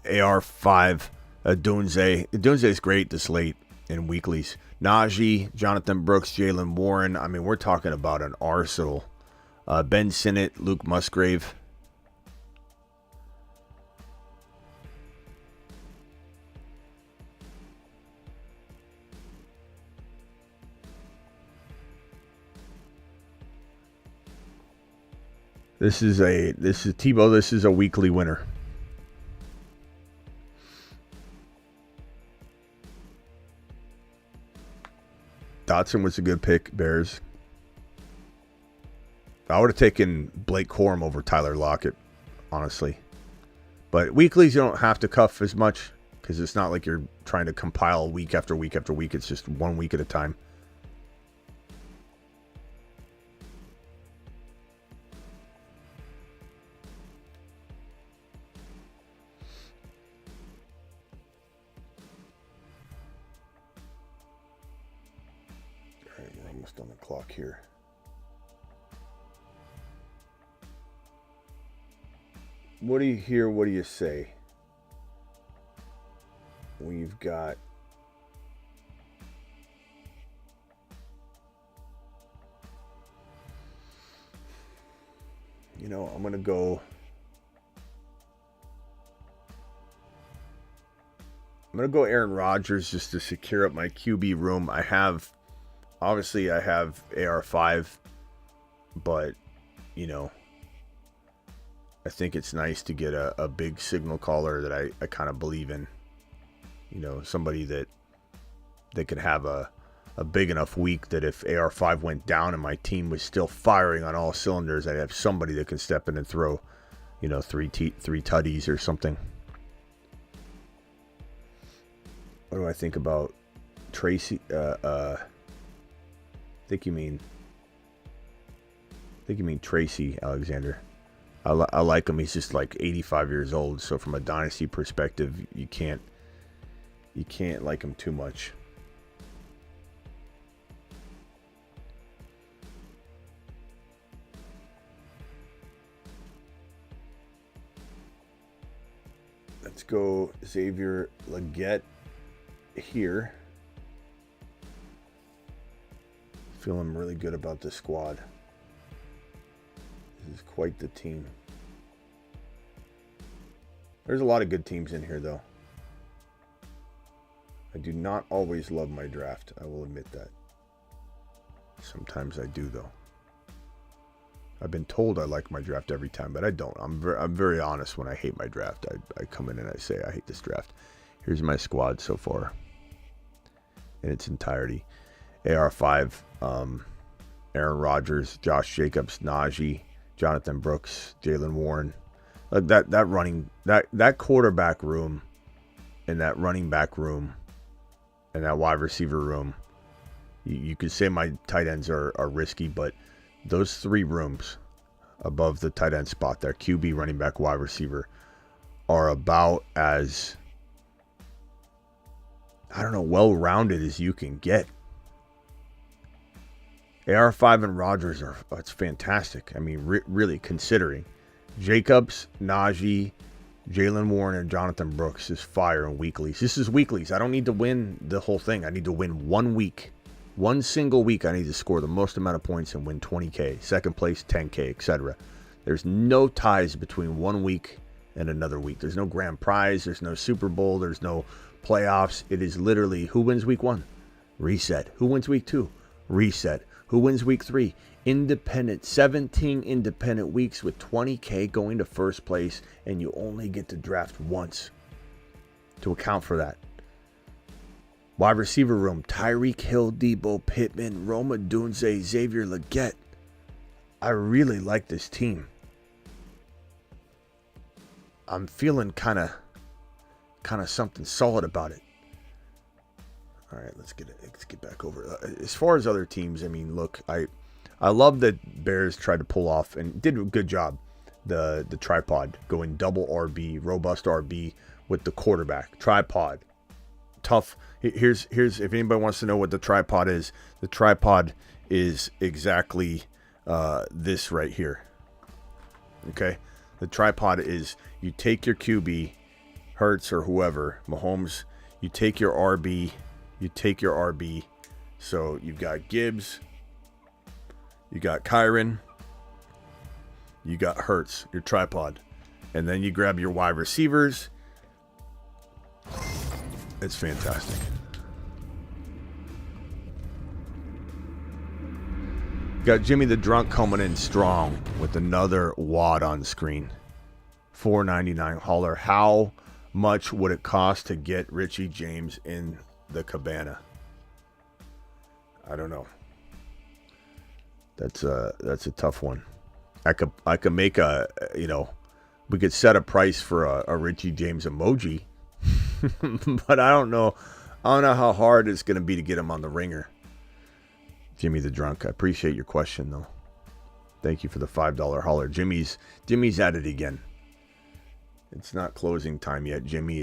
AR5, Dunze. Dunze is great this late in weeklies. Najee, Jonathan Brooks, Jalen Warren. I mean, we're talking about an arsenal. Ben Sinnott, Luke Musgrave. This is Tebow. This is a weekly winner. Dotson was a good pick, Bears. I would have taken Blake Corum over Tyler Lockett, honestly. But weeklies, you don't have to cuff as much because it's not like you're trying to compile week after week after week. It's just 1 week at a time. Almost on the clock here. What do you hear? What do you say? We've got I'm going to go Aaron Rodgers just to secure up my QB room. I have AR5, but, I think it's nice to get a big signal caller that I kind of believe in. Somebody that could have a big enough week that if AR5 went down and my team was still firing on all cylinders, I'd have somebody that can step in and throw, 3 tutties or something. What do I think about Tracy? I think you mean Tracy Alexander. I like him. He's just like 85 years old. So from a dynasty perspective, you can't like him too much. Let's go Xavier Legette here. Feeling really good about this squad. This is quite the team. There's a lot of good teams in here, though. I do not always love my draft. I will admit that. Sometimes I do, though. I've been told I like my draft every time, but I don't. I'm very honest when I hate my draft. I come in and I say I hate this draft. Here's my squad so far in its entirety. AR5, Aaron Rodgers, Josh Jacobs, Najee, Jonathan Brooks, Jalen Warren. Like that quarterback room and that running back room and that wide receiver room. You could say my tight ends are risky, but those 3 rooms above the tight end spot there, QB, running back, wide receiver, are about as, well-rounded as you can get. AR5 and Rodgers that's fantastic. I mean, really, considering Jacobs, Najee, Jalen Warren, and Jonathan Brooks is fire in weeklies. This is weeklies. I don't need to win the whole thing. I need to win 1 week. 1 single week, I need to score the most amount of points and win 20K. Second place, 10K, etc. There's no ties between 1 week and another week. There's no grand prize. There's no Super Bowl. There's no playoffs. It is literally who wins week 1? Reset. Who wins week 2? Reset. Who wins week 3? Independent, 17 independent weeks with $20K going to first place, and you only get to draft once to account for that. Wide receiver room, Tyreek Hill, Debo Pittman, Roma Dunze, Xavier Legette. I really like this team. I'm feeling kind of something solid about it. All right, let's get back over. As far as other teams, I mean, look, I love that Bears tried to pull off and did a good job. The tripod going double RB, robust RB with the quarterback. Tripod, tough. Here's if anybody wants to know what the tripod is. The tripod is exactly this right here. Okay, the tripod is you take your QB, Hurts or whoever, Mahomes. You take your RB. So you've got Gibbs, you got Kyron, you got Hurts, your tripod. And then you grab your wide receivers. It's fantastic. Got Jimmy the Drunk coming in strong with another wad on screen. $4.99 hauler. How much would it cost to get Richie James in the cabana? I don't know. That's a tough one. I could make we could set a price for a Richie James emoji, but I don't know how hard it's going to be to get him on the ringer. Jimmy the Drunk, I appreciate your question though. Thank you for the $5 hauler. Jimmy's at it again. It's not closing time yet. Jimmy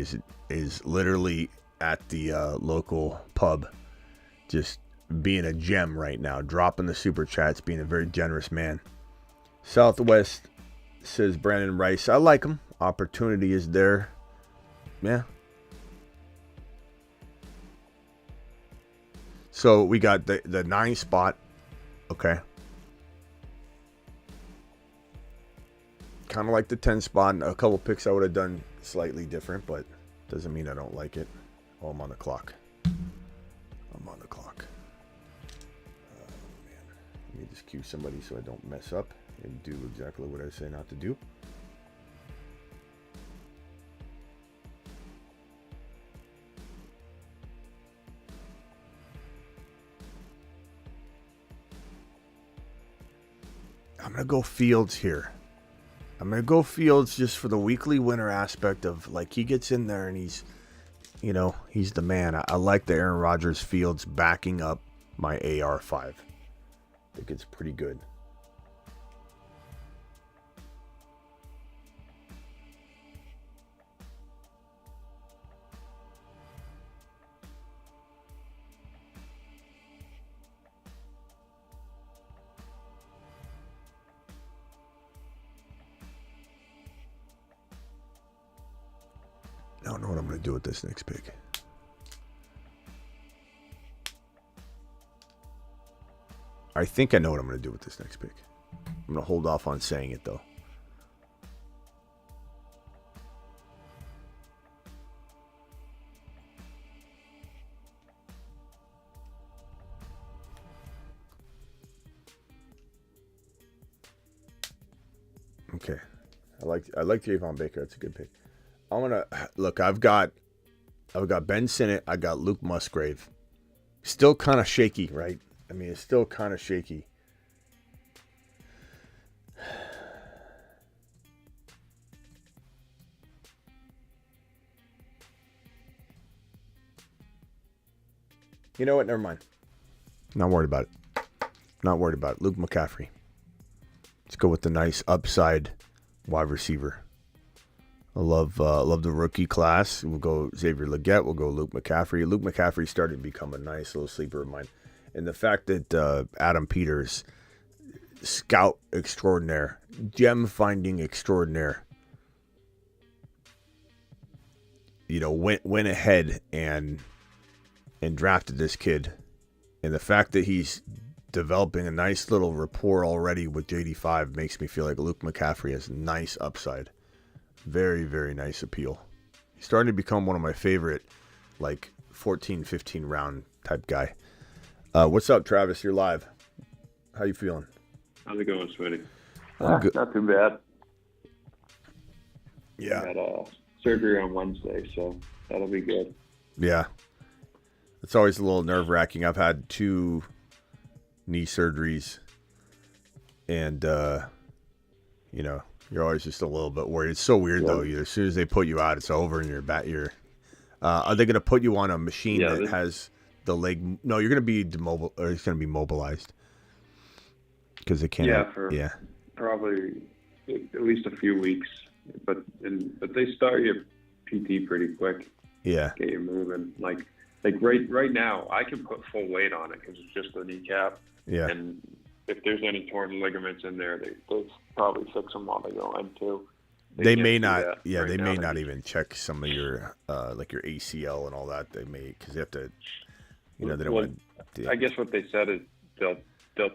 is literally at the local pub, just being a gem right now, dropping the super chats, being a very generous man. Southwest says Brandon Rice. I like him. Opportunity is there. Yeah. So we got the 9 spot. Okay. Kind of like the 10 spot. A couple picks I would have done slightly different, but doesn't mean I don't like it. Oh, I'm on the clock. Oh, man. Let me just cue somebody so I don't mess up and do exactly what I say not to do. I'm going to go Fields here. I'm going to go Fields just for the weekly winner aspect of, like, he gets in there and he's the man. I like the Aaron Rodgers Fields backing up my AR5. I think it's pretty good. I don't know what I'm going to do with this next pick. I think I know what I'm going to do with this next pick. I'm going to hold off on saying it, though. Okay. I like Javon Baker. That's a good pick. I'm gonna look. I've got Ben Sinnott. I got Luke Musgrave. Still kind of shaky, right? I mean, it's still kind of shaky. You know what? Never mind. Not worried about it. Luke McCaffrey. Let's go with the nice upside wide receiver. I love the rookie class. We'll go Xavier Legette. We'll go Luke McCaffrey. Luke McCaffrey started to become a nice little sleeper of mine. And the fact that Adam Peters, scout extraordinaire, gem finding extraordinaire, went ahead and drafted this kid. And the fact that he's developing a nice little rapport already with JD5 makes me feel like Luke McCaffrey has nice upside. Very, very nice appeal. He's starting to become one of my favorite, 14, 15 round type guy. What's up, Travis? You're live. How you feeling? How's it going, Smitty? Good. Not too bad. Yeah. I had surgery on Wednesday, so that'll be good. Yeah. It's always a little nerve-wracking. I've had 2 knee surgeries, and, you know, you're always just a little bit worried. It's so weird, though. As soon as they put you out, it's over, and you're back. Are they going to put you on a machine that has the leg? No, you're going to be or it's going to be mobilized. Because they can't. Yeah, probably at least a few weeks. But they start your PT pretty quick. Yeah. Get you moving. Like right now, I can put full weight on it because it's just the kneecap. Yeah. And if there's any torn ligaments in there, they probably fix them while they go in too. They may not. Yeah, they may not even check some of your like your ACL and all that. They may, because they have to. You know, they don't want to. I guess what they said is they'll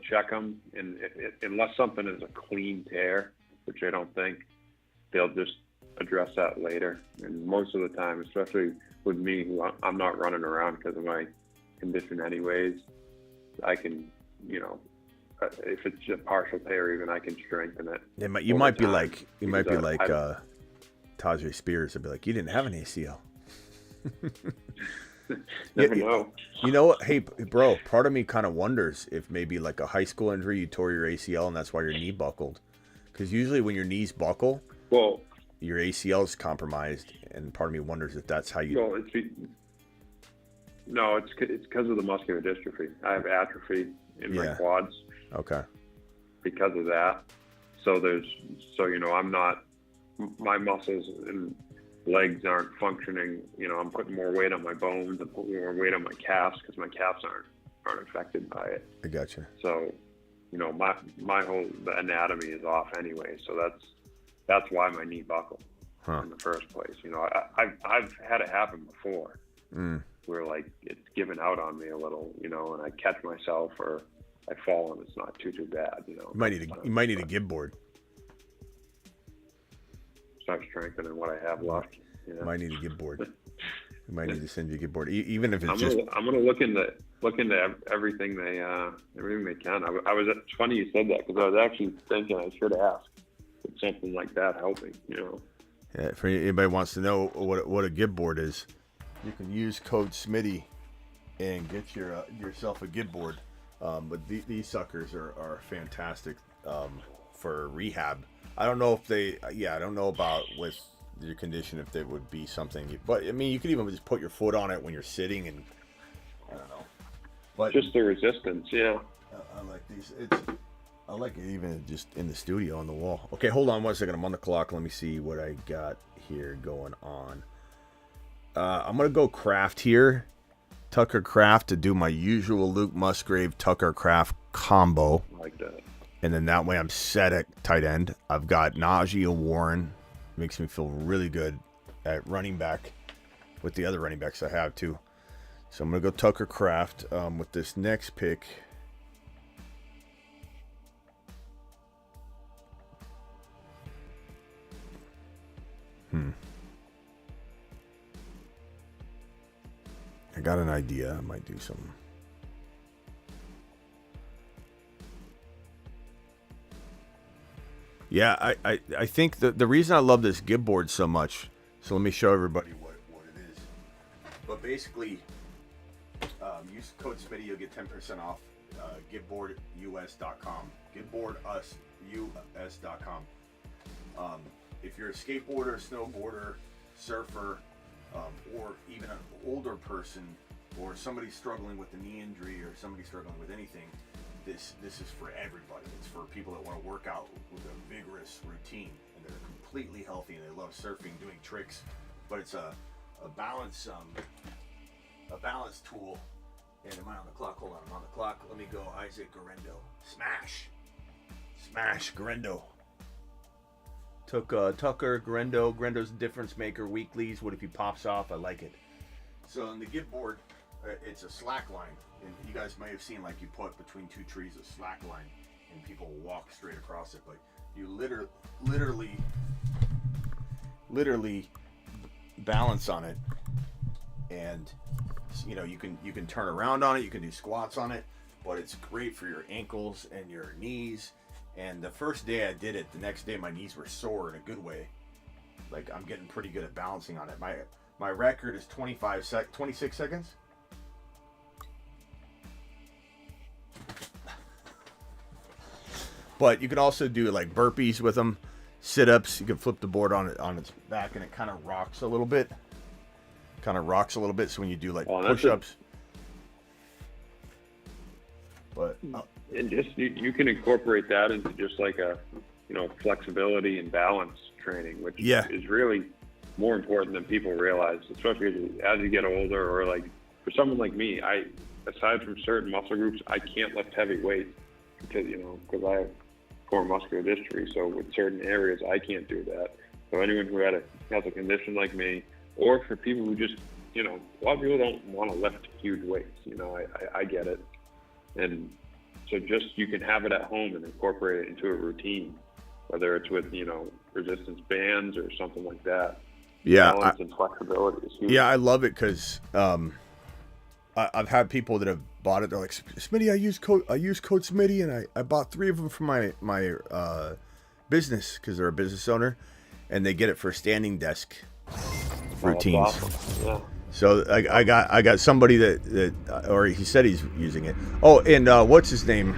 check them, and unless something is a clean tear, which I don't think, they'll just address that later. And most of the time, especially with me, who I'm not running around because of my condition anyways, I can, you know, if it's a partial tear, even I can strengthen it. You might be like Tajay Spears. I'd be like, you didn't have an ACL. Never know. You know what? Hey, bro, part of me kind of wonders if maybe like a high school injury, you tore your ACL and that's why your knee buckled. Because usually when your knees buckle, your ACL is compromised, and part of me wonders if that's how you. Well, it's because of the muscular dystrophy. I have atrophy in my quads. Okay. Because of that, so you know, I'm not, my muscles and legs aren't functioning. You know, I'm putting more weight on my bones. I'm putting more weight on my calves because my calves aren't affected by it. I gotcha. So, you know, my whole the anatomy is off anyway. So that's why my knee buckled in the first place. You know, I've had it happen before, where like it's given out on me a little, you know, and I catch myself or I fall and it's not too bad. You know, you might need a gib board. Start strengthening what I have left. You know? Might need a gib board. We might need to send you a gib board, even if it's I'm gonna look into everything they can. It's funny you said that because I was actually thinking I should ask if something like that helping. You know. Yeah, for anybody who wants to know what a gib board is, you can use code Smitty and get yourself a gib board. But these suckers are fantastic for rehab. I don't know if I don't know about with your condition if they would be something, but I mean, you could even just put your foot on it when you're sitting, and I don't know. But just the resistance, yeah. I like these. I like it even just in the studio on the wall. Okay, hold on 1 second. I'm on the clock. Let me see what I got here going on. I'm gonna go Craft here. Tucker Craft to do my usual Luke Musgrave Tucker Craft combo. I like that. And then that way I'm set at tight end. I've got Najee Warren. Makes me feel really good at running back with the other running backs I have too. So I'm going to go Tucker Craft with this next pick. I got an idea. I might do something. Yeah, I think the reason I love this gib board so much, so let me show everybody what it is. But basically, use code Smitty, you'll get 10% off gibboardus.com. Gibboardus.com. If you're a skateboarder, snowboarder, surfer, or even an older person, or somebody struggling with a knee injury, or somebody struggling with anything, this is for everybody. It's for people that want to work out with a vigorous routine and they're completely healthy and they love surfing, doing tricks. But it's a balance tool. And am I on the clock? Hold on, I'm on the clock. Let me go. Isaac Garendo. Smash Garendo. Took Tucker Garendo. Garendo's difference maker weeklies. What if he pops off? I like it. So on the gib board, it's a slack line. And you guys may have seen, like, you put between two trees a slack line and people walk straight across it, but you literally balance on it, and you know, you can turn around on it, you can do squats on it, but it's great for your ankles and your knees And the first day I did it, the next day my knees were sore in a good way. Like, I'm getting pretty good at balancing on it. My record is 26 seconds. But you can also do like burpees with them, sit-ups. You can flip the board on its back, and it kind of rocks a little bit. So when you do like push-ups. But and just you can incorporate that into just like a flexibility and balance training, which is really more important than people realize, especially as you get older, or like for someone like me, aside from certain muscle groups, I can't lift heavy weights because I have core muscular dystrophy. So with certain areas, I can't do that. So anyone who has a condition like me, or for people who just, a lot of people don't want to lift huge weights. I get it. And so just you can have it at home and incorporate it into a routine, whether it's with, resistance bands or something like that. Yeah. Balance and flexibility is huge. Yeah, I love it because I've had people that have bought it. They're like, Smitty, I use code Smitty, and I bought 3 of them for my business because they're a business owner, and they get it for standing desk routines. Awesome. Yeah. So I got somebody that or he said he's using it. Oh, and what's his name?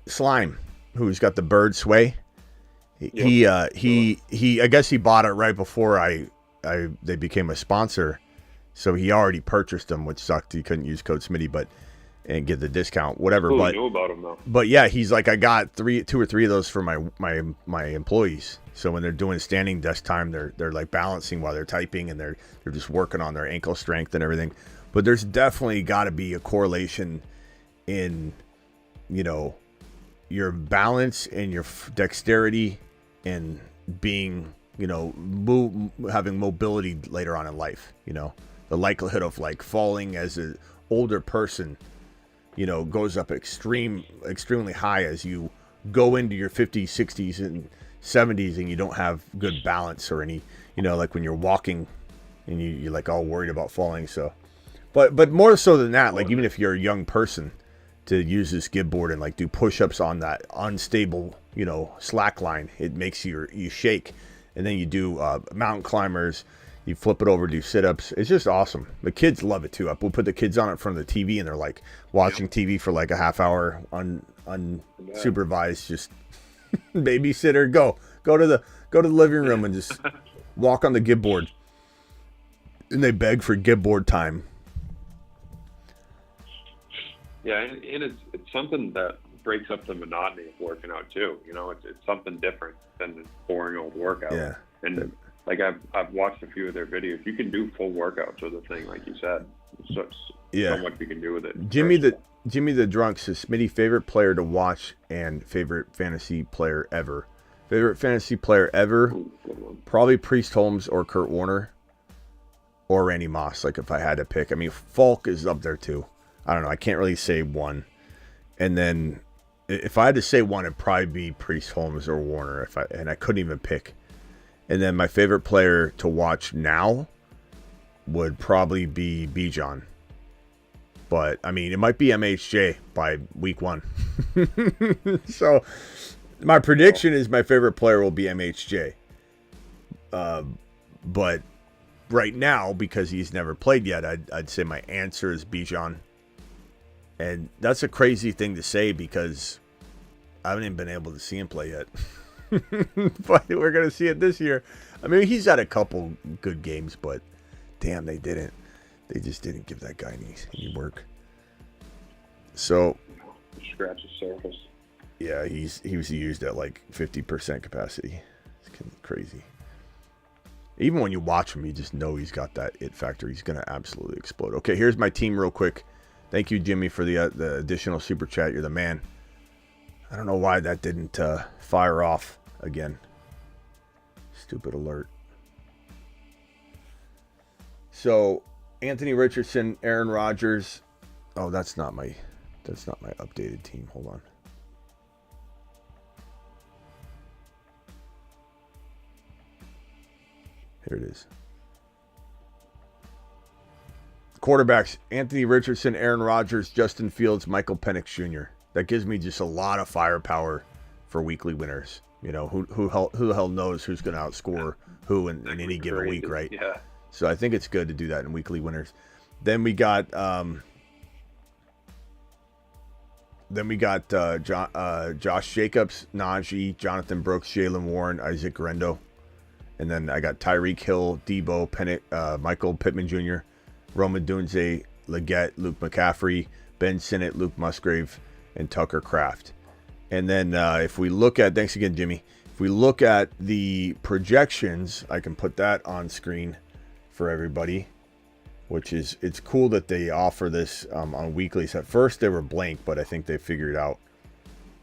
Slime, who's got the bird sway. He I guess he bought it right before they became a sponsor, so he already purchased them, which sucked. He couldn't use code Smitty, and get the discount, whatever. Cool, knew about him though. But yeah, he's like, I got 2 or 3 of those for my employees. So when they're doing standing desk time, they're like balancing while they're typing, and they're just working on their ankle strength and everything. But there's definitely got to be a correlation in, your balance and your dexterity and being, having mobility later on in life. The likelihood of like falling as an older person, goes up extremely high as you go into your 50s, 60s, and 70s, and you don't have good balance or any, like when you're walking and you're like all worried about falling. So, but more so than that, like even if you're a young person, to use this Gib board and like do push-ups on that unstable, slack line, it makes you shake. And then you do mountain climbers, you flip it over, do sit-ups. It's just awesome. The kids love it too. We'll put the kids on it in front of the TV, and they're like watching TV for like a half hour unsupervised, just babysitter, go to the living room and just walk on the Gib board. And they beg for Gib board time. Yeah, and it's something that breaks up the monotony of working out too. It's something different than the boring old workout. Yeah. And like I've watched a few of their videos. You can do full workouts with the thing, like you said. So much you can do with it. Jimmy the Drunk says, Smitty, favorite player to watch and favorite fantasy player ever. Favorite fantasy player ever, probably Priest Holmes or Kurt Warner or Randy Moss. Like if I had to pick, I mean Falk is up there too. I don't know. I can't really say one. And then if I had to say one, it'd probably be Priest Holmes or Warner. And I couldn't even pick. And then my favorite player to watch now would probably be Bijan. But I mean, it might be MHJ by week 1. So my prediction is my favorite player will be MHJ. But right now, because he's never played yet, I'd say my answer is Bijan. And that's a crazy thing to say because I haven't even been able to see him play yet. But we're going to see it this year. I mean, he's had a couple good games, but damn, they didn't. They just didn't give that guy any work. So, scratch the surface. Yeah, he was used at like 50% capacity. It's crazy. Even when you watch him, you just know he's got that it factor. He's going to absolutely explode. Okay, here's my team real quick. Thank you, Jimmy, for the additional super chat. You're the man. I don't know why that didn't fire off again. Stupid alert. So, Anthony Richardson, Aaron Rodgers. Oh, that's not my updated team. Hold on. Here it is. Quarterbacks: Anthony Richardson, Aaron Rodgers, Justin Fields, Michael Penix Jr. That gives me just a lot of firepower for weekly winners. You know, who the hell knows who's going to outscore who in any given week, right? Yeah. So I think it's good to do that in weekly winners. Then we got Josh Jacobs, Najee, Jonathan Brooks, Jalen Warren, Isaac Grendo. And then I got Tyreek Hill, Debo, Pennick, Michael Pittman Jr., Roman Dunze, Leggett, Luke McCaffrey, Ben Sinnott, Luke Musgrave, and Tucker Kraft. And then if we look at, thanks again, Jimmy. If we look at the projections, I can put that on screen for everybody, which is, it's cool that they offer this on weeklies. At first they were blank, but I think they figured out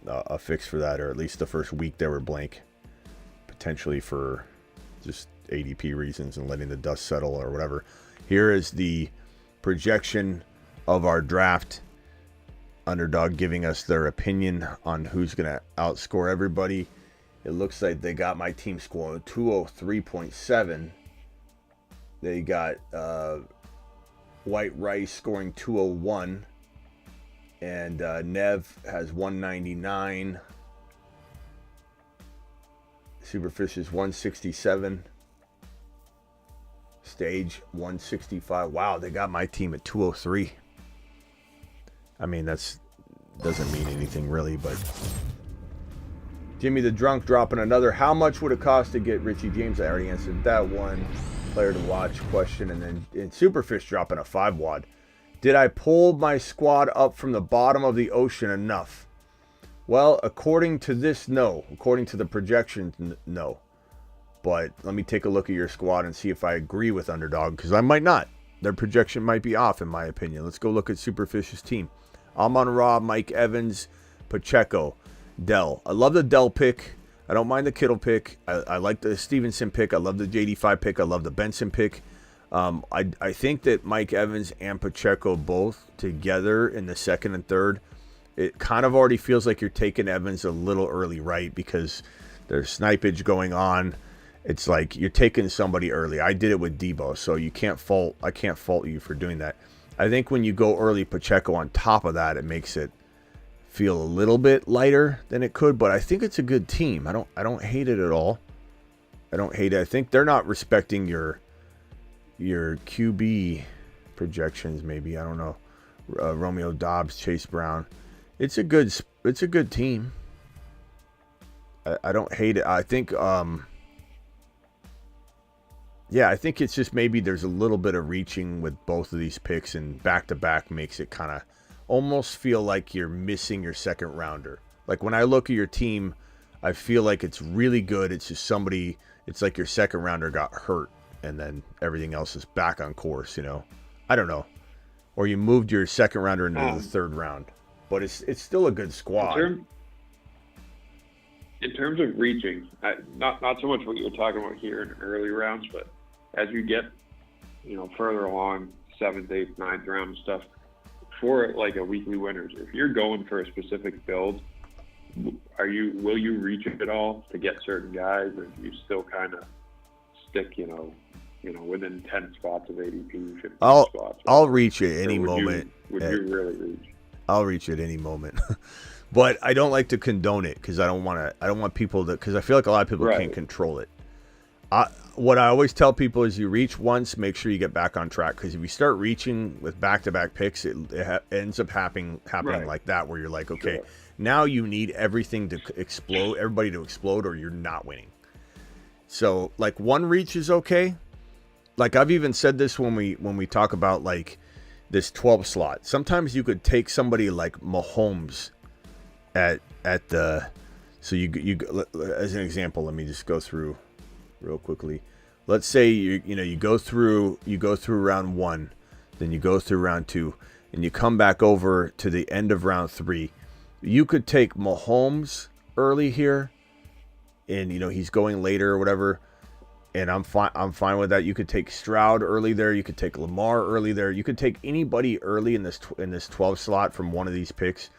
a fix for that, or at least the first week they were blank, potentially for just ADP reasons and letting the dust settle or whatever. Here is the projection of our draft. Underdog giving us their opinion on who's going to outscore everybody. It looks like they got my team scoring 203.7. They got White Rice scoring 201. And Nev has 199. Superfish is 167. Stage 165. Wow, they got my team at 203. I mean, that's doesn't mean anything really, but Jimmy the Drunk dropping another. How much would it cost to get Richie James? I already answered that one. Player to watch question, and then in Superfish dropping a 5 wad. Did I pull my squad up from the bottom of the ocean enough? Well, according to this, no. According to the projections, no. But let me take a look at your squad and see if I agree with Underdog, because I might not. Their projection might be off, in my opinion. Let's go look at Superfish's team. Amon-Ra, Mike Evans, Pacheco, Dell. I love the Dell pick. I don't mind the Kittle pick. I like the Stevenson pick. I love the JD5 pick. I love the Benson pick. I think that Mike Evans and Pacheco both together in the second and third, it kind of already feels like you're taking Evans a little early, right? Because there's snipage going on. It's like you're taking somebody early. I did it with Debo, so I can't fault you for doing that. I think when you go early Pacheco on top of that, it makes it feel a little bit lighter than it could, but I think it's a good team. I don't hate it at all. I don't hate it. I think they're not respecting your QB projections, maybe. I don't know. Romeo Dobbs, Chase Brown. It's a good team. I don't hate it. I think I think it's just maybe there's a little bit of reaching with both of these picks, and back-to-back makes it kind of almost feel like you're missing your second rounder. Like when I look at your team, I feel like it's really good. It's just it's like your second rounder got hurt and then everything else is back on course, you know? I don't know. Or you moved your second rounder into the third round. But it's still a good squad. In terms of reaching, not so much what you were talking about here in early rounds, but as you get, further along, 7th, 8th, 9th round and stuff, for like a weekly winners, if you're going for a specific build, will you reach it at all to get certain guys, or do you still kind of stick, within 10 spots of ADP, 15 spots? I'll reach it any moment. Would you really reach? I'll reach it any moment. But I don't like to condone it because I don't want people to, because I feel like a lot of people can't control it. What I always tell people is you reach once, make sure you get back on track, because if you start reaching with back-to-back picks, it ends up happening like that, where you're like, okay, now you need everything to explode, everybody to explode, or you're not winning. So like one reach is okay. Like I've even said this when we talk about like this 12 slot. Sometimes you could take somebody like Mahomes at the, so you as an example, let me just go through real quickly. Let's say you go through round 1, then you go through round 2, and you come back over to the end of round 3. You could take Mahomes early here, and he's going later or whatever, and I'm fine with that. You could take Stroud early there. You could take Lamar early there. You could take anybody early in this 12 slot from one of these picks,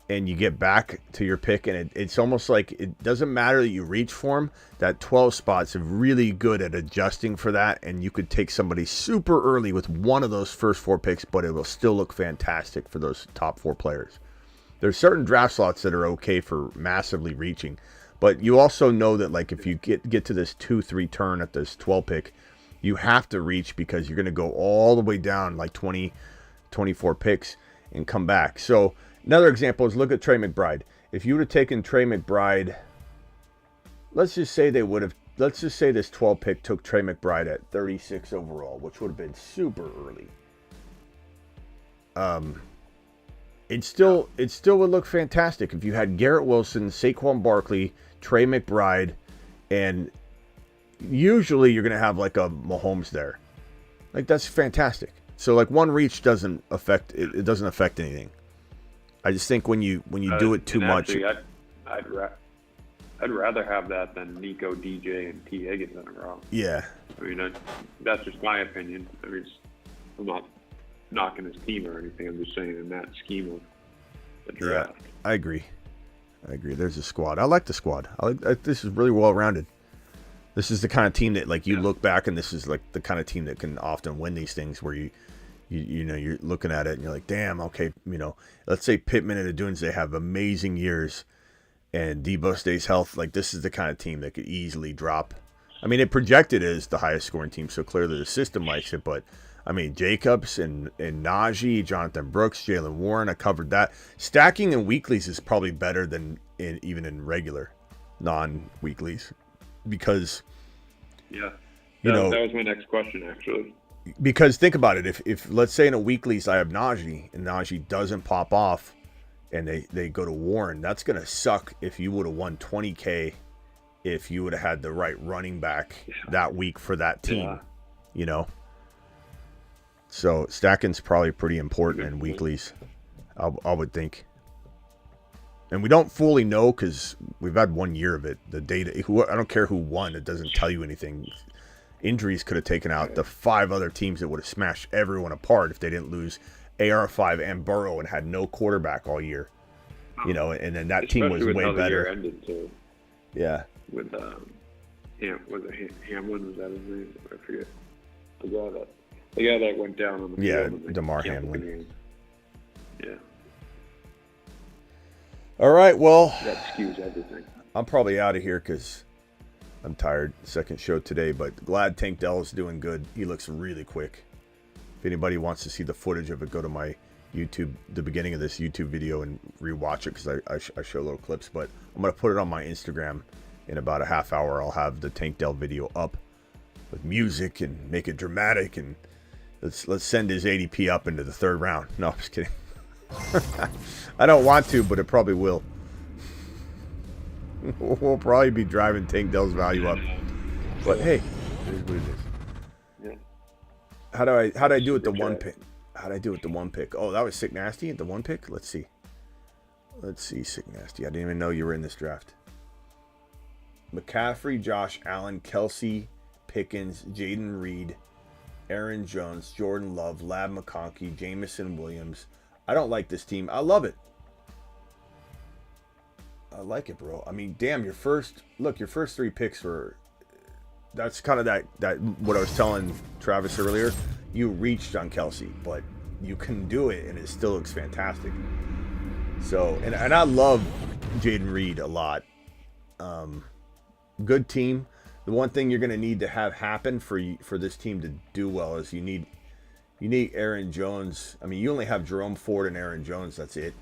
and you get back to your pick, and it's almost like it doesn't matter that you reach for them. That 12 spot's really good at adjusting for that, and you could take somebody super early with one of those first 4 picks, but it will still look fantastic for those top 4 players. There's certain draft slots that are okay for massively reaching, but you also know that like if you get to this 2-3 turn at this 12 pick, you have to reach because you're going to go all the way down like 20, 24 picks and come back. So another example is look at Trey McBride. If you would have taken Trey McBride, let's just say this 12 pick took Trey McBride at 36 overall, which would have been super early. It still would look fantastic if you had Garrett Wilson, Saquon Barkley, Trey McBride, and usually you're going to have like a Mahomes there. Like that's fantastic. So like one reach doesn't affect it. It doesn't affect anything. I just think when you do it too much. I'd rather have that than Nico, DJ, and T. Higgins in a row. Yeah. I mean, that's just my opinion. I mean, I'm not knocking his team or anything. I'm just saying in that scheme of the draft. Yeah, I agree. There's a squad. I like the squad. This is really well rounded. This is the kind of team that like you look back and this is like the kind of team that can often win these things where you know you're looking at it and you're like, damn, okay, you know, let's say Pittman and Odunze have amazing years and Debo stays healthy. Like this is the kind of team that could easily drop. I mean, it projected as the highest scoring team, so clearly the system likes it, but I mean, Jacobs and Najee, Jonathan Brooks, Jalen Warren, I covered that. Stacking in weeklies is probably better than even in regular non-weeklies because, that was my next question, actually. Because think about it. If let's say in a weeklies I have Najee and Najee doesn't pop off and they go to Warren, that's going to suck if you would have won 20K if you would have had the right running back that week for that team, you know? So stacking's probably pretty important in weeklies, I would think. And we don't fully know because we've had 1 year of it. The data, I don't care who won, it doesn't tell you anything. Injuries could have taken out the 5 other teams that would have smashed everyone apart if they didn't lose AR5 and Burrow and had no quarterback all year. You know, and then that team was way better. Year ended too. Yeah. With was it Hamlin? Was that his name? I forget. The guy that went down on the field. Yeah, DeMar Hamlin. Yeah. All right, well. That skews everything. I'm probably out of here because I'm tired. Second show today, but glad Tank Dell is doing good. He looks really quick. If anybody wants to see the footage of it, go to my YouTube, the beginning of this YouTube video, and rewatch it because I show little clips. But I'm going to put it on my Instagram in about a half hour. I'll have the Tank Dell video up with music and make it dramatic, and let's send his ADP up into the 3rd round. No, I'm just kidding. I don't want to, but it probably will. We'll probably be driving Tank Dell's value up. But hey, it is what it is. Yeah. How'd I do with the 1 pick? How'd I do with the 1 pick? Oh, that was Sick Nasty at the 1 pick? Let's see, Sick Nasty. I didn't even know you were in this draft. McCaffrey, Josh Allen, Kelsey, Pickens, Jaden Reed, Aaron Jones, Jordan Love, Lab McConkey, Jamison Williams. I don't like this team. I love it. I like it, bro. I mean, damn, your first 3 picks were, that's kind of that what I was telling Travis earlier. You reached on Kelsey, but you can do it and it still looks fantastic. So, and I love Jaden Reed a lot. Good team. The one thing you're going to need to have happen for this team to do well is you need Aaron Jones. I mean, you only have Jerome Ford and Aaron Jones. That's it.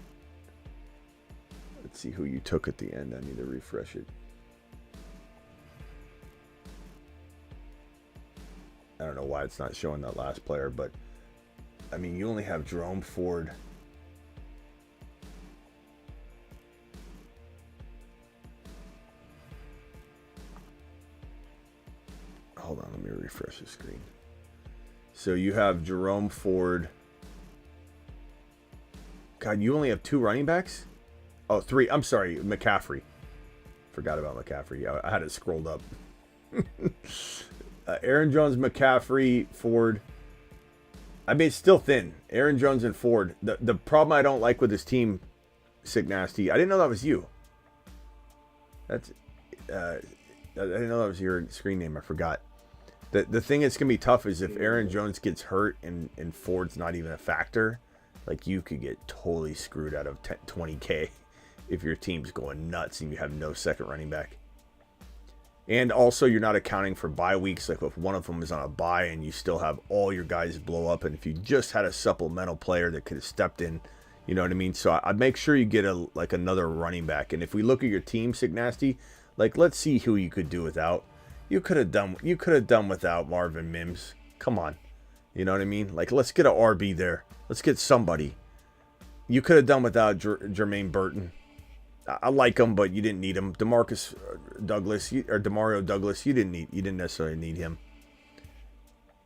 Let's see who you took at the end. I need to refresh it. I don't know why it's not showing that last player, but I mean, you only have Jerome Ford. Hold on, let me refresh the screen. So you have Jerome Ford. God, you only have 2 running backs? Oh, 3. I'm sorry, McCaffrey. Forgot about McCaffrey. I had it scrolled up. Aaron Jones, McCaffrey, Ford. I mean, it's still thin. Aaron Jones and Ford. The problem I don't like with this team, Sick Nasty, I didn't know that was you. That's I didn't know that was your screen name. I forgot. The thing that's going to be tough is if Aaron Jones gets hurt and Ford's not even a factor, Like, you could get totally screwed out of 20K if your team's going nuts and you have no second running back. And also, you're not accounting for bye weeks. Like, if one of them is on a bye and you still have all your guys blow up, and if you just had a supplemental player that could have stepped in, you know what I mean? So I'd make sure you get another running back. And if we look at your team, Signasty, like, let's see who you could do without. You could have done without Marvin Mims. Come on. You know what I mean? Like, let's get an RB there. Let's get somebody. You could have done without Jermaine Burton. I like him, but you didn't need him. Demario Douglas, you didn't necessarily need him.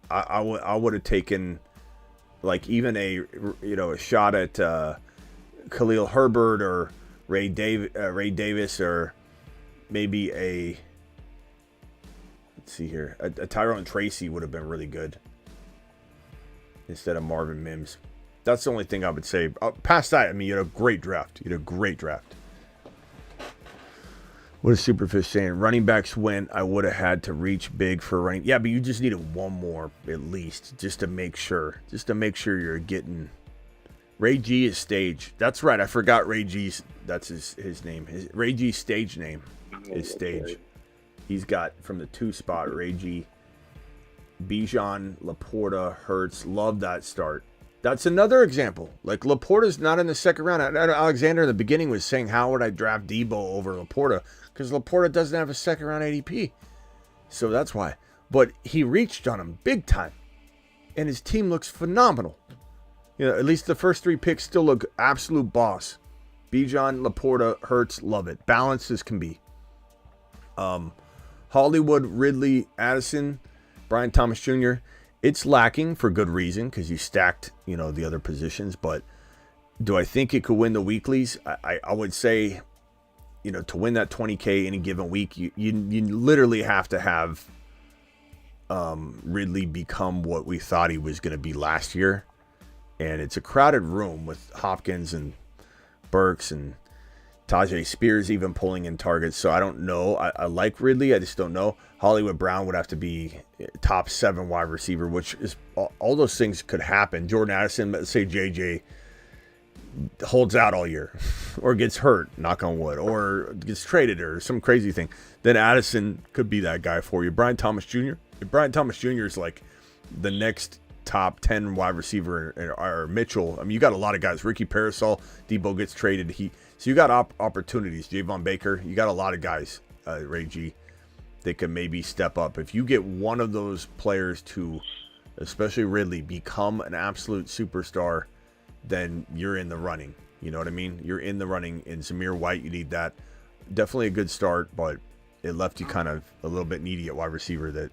I would have taken, like, even a shot at Khalil Herbert or Ray Davis, or maybe let's see here, a Tyrone Tracy would have been really good instead of Marvin Mims. That's the only thing I would say. Past that, I mean, you had a great draft. What is Superfish saying? Running backs went. I would have had to reach big for running. Yeah, but you just needed one more at least, just to make sure. You're getting. Ray G is stage. That's right. I forgot Ray G's. That's his name. Ray G's stage name is stage. Right. He's got from the 2 spot Ray G. Bijan, Laporta, Hurts. Love that start. That's another example. Like, Laporta's not in the second round. Alexander in the beginning was saying, how would I draft Debo over Laporta? Because Laporta doesn't have a second round ADP. So that's why. But he reached on him big time. And his team looks phenomenal. You know, at least the first 3 picks still look absolute boss. Bijan, Laporta, Hurts, love it. Balanced as can be. Hollywood, Ridley, Addison, Brian Thomas Jr., it's lacking for good reason because you stacked, the other positions. But do I think it could win the weeklies? I would say, to win that 20K any given week, you literally have to have Ridley become what we thought he was going to be last year. And it's a crowded room with Hopkins and Burks and Tajay Spears even pulling in targets. So I don't know. I like Ridley. I just don't know. Hollywood Brown would have to be top 7 wide receiver, which is all those things could happen. Jordan Addison, let's say JJ holds out all year or gets hurt, knock on wood, or gets traded or some crazy thing. Then Addison could be that guy for you. Brian Thomas Jr. If Brian Thomas Jr. is like the next top 10 wide receiver, or Mitchell. I mean, you got a lot of guys. Ricky Parasol, Debo gets traded. So you got opportunities. Javon Baker, you got a lot of guys, Ray G, that can maybe step up. If you get one of those players to, especially Ridley, become an absolute superstar, then you're in the running. You know what I mean? You're in the running. In Zamir White, you need that. Definitely a good start, but it left you kind of a little bit needy at wide receiver. That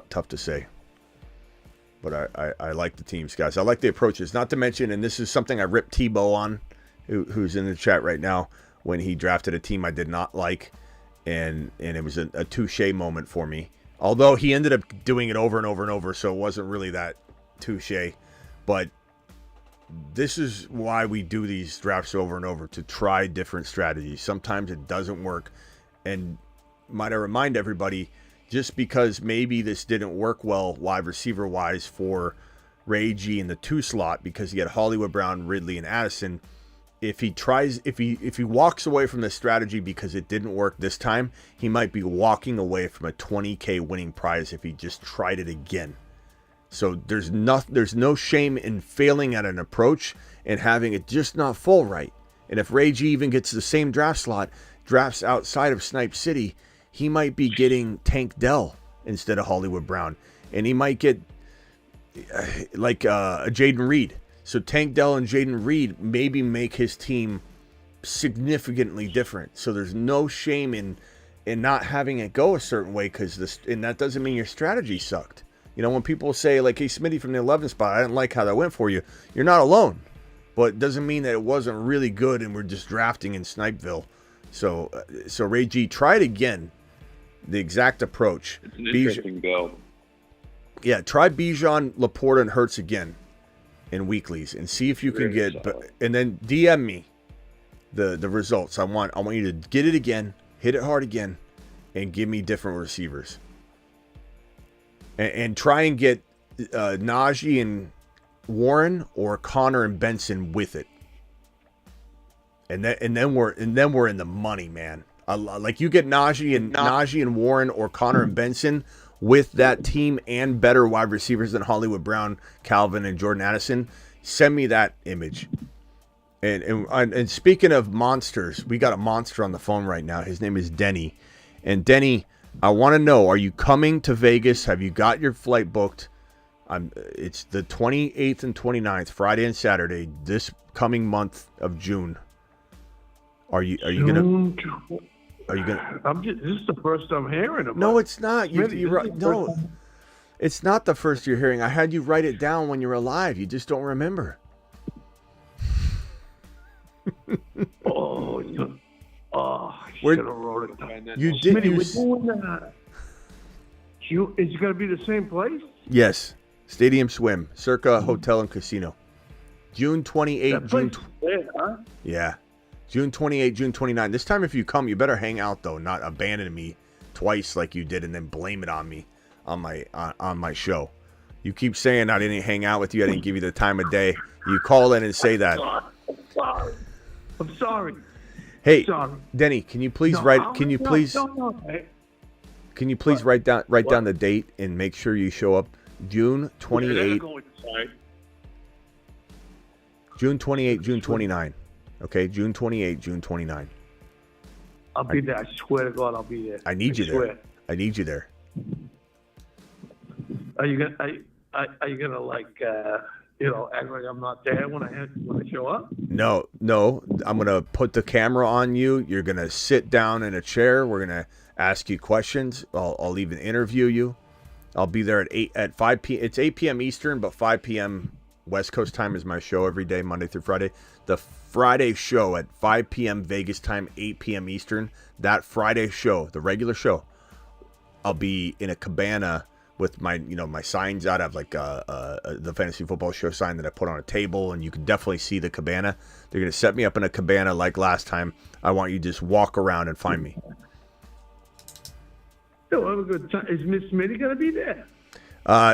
tough to say. But I like the teams, guys. I like the approaches. Not to mention, and this is something I ripped Tebow on, who's in the chat right now, when he drafted a team I did not like, and it was a touche moment for me. Although he ended up doing it over and over and over, so it wasn't really that touche. But this is why we do these drafts over and over, to try different strategies. Sometimes it doesn't work. And might I remind everybody, just because maybe this didn't work well wide receiver wise for Ray G in the 2 slot, because he had Hollywood Brown, Ridley, and Addison. If he walks away from this strategy because it didn't work this time, he might be walking away from a 20K winning prize if he just tried it again. So there's no shame in failing at an approach and having it just not fall right. And if Ray G even gets the same draft slot, drafts outside of Snipe City, he might be getting Tank Dell instead of Hollywood Brown. And he might get like a Jaden Reed. So Tank Dell and Jaden Reed maybe make his team significantly different. So there's no shame in not having it go a certain way, and that doesn't mean your strategy sucked. You know, when people say, like, hey, Smitty from the 11th spot, I didn't like how that went for you. You're not alone. But it doesn't mean that it wasn't really good and we're just drafting in Snipeville. So Ray G, try it again. The exact approach. It's an interesting build. Yeah, try Bijan, Laporta, and Hurts again in weeklies and see if you can get. And then DM me the results. I want you to get it again, hit it hard again, and give me different receivers. And try and get Najee and Warren or Connor and Benson with it. And then we're in the money, man. Like you get Najee and Warren or Connor and Benson with that team and better wide receivers than Hollywood Brown, Calvin, and Jordan Addison. Send me that image. And speaking of monsters, we got a monster on the phone right now. His name is Denny. And Denny, I want to know, are you coming to Vegas? Have you got your flight booked? It's the 28th and 29th, Friday and Saturday, this coming month of June. Are you gonna? This is the first I'm hearing about. No, it's not. No, it's not the first you're hearing. I had you write it down when you were alive. You just don't remember. I should have wrote it down. You did. Smitty, we're doing that. Is it going to be the same place? Yes, Stadium Swim, Circa Hotel and Casino, June 28th. Yeah. June 28, June 29. This time, if you come, you better hang out, though, not abandon me twice like you did and then blame it on me on my show. You keep saying I didn't hang out with you. I didn't give you the time of day. You call in and say that. I'm sorry. Hey, sorry. Denny, can you please Can you please write down the date and make sure you show up June 28. June 28, June 29. Okay, June 28, June 29. I'll be there. I swear to God, I'll be there. I need you there. I need you there. Are you gonna like act like I'm not there when I show up? No. I'm gonna put the camera on you. You're gonna sit down in a chair. We're gonna ask you questions. I'll even interview you. I'll be there at 5 p.m. It's 8 p.m. Eastern, but 5 p.m. West Coast time is my show every day, Monday through Friday. The Friday show at 5 p.m. Vegas time, 8 p.m. Eastern. That Friday show, the regular show, I'll be in a cabana with my signs out. I have like the fantasy football show sign that I put on a table, and you can definitely see the cabana. They're going to set me up in a cabana like last time. I want you to just walk around and find me. You'll have a good time. Is Miss Smitty going to be there?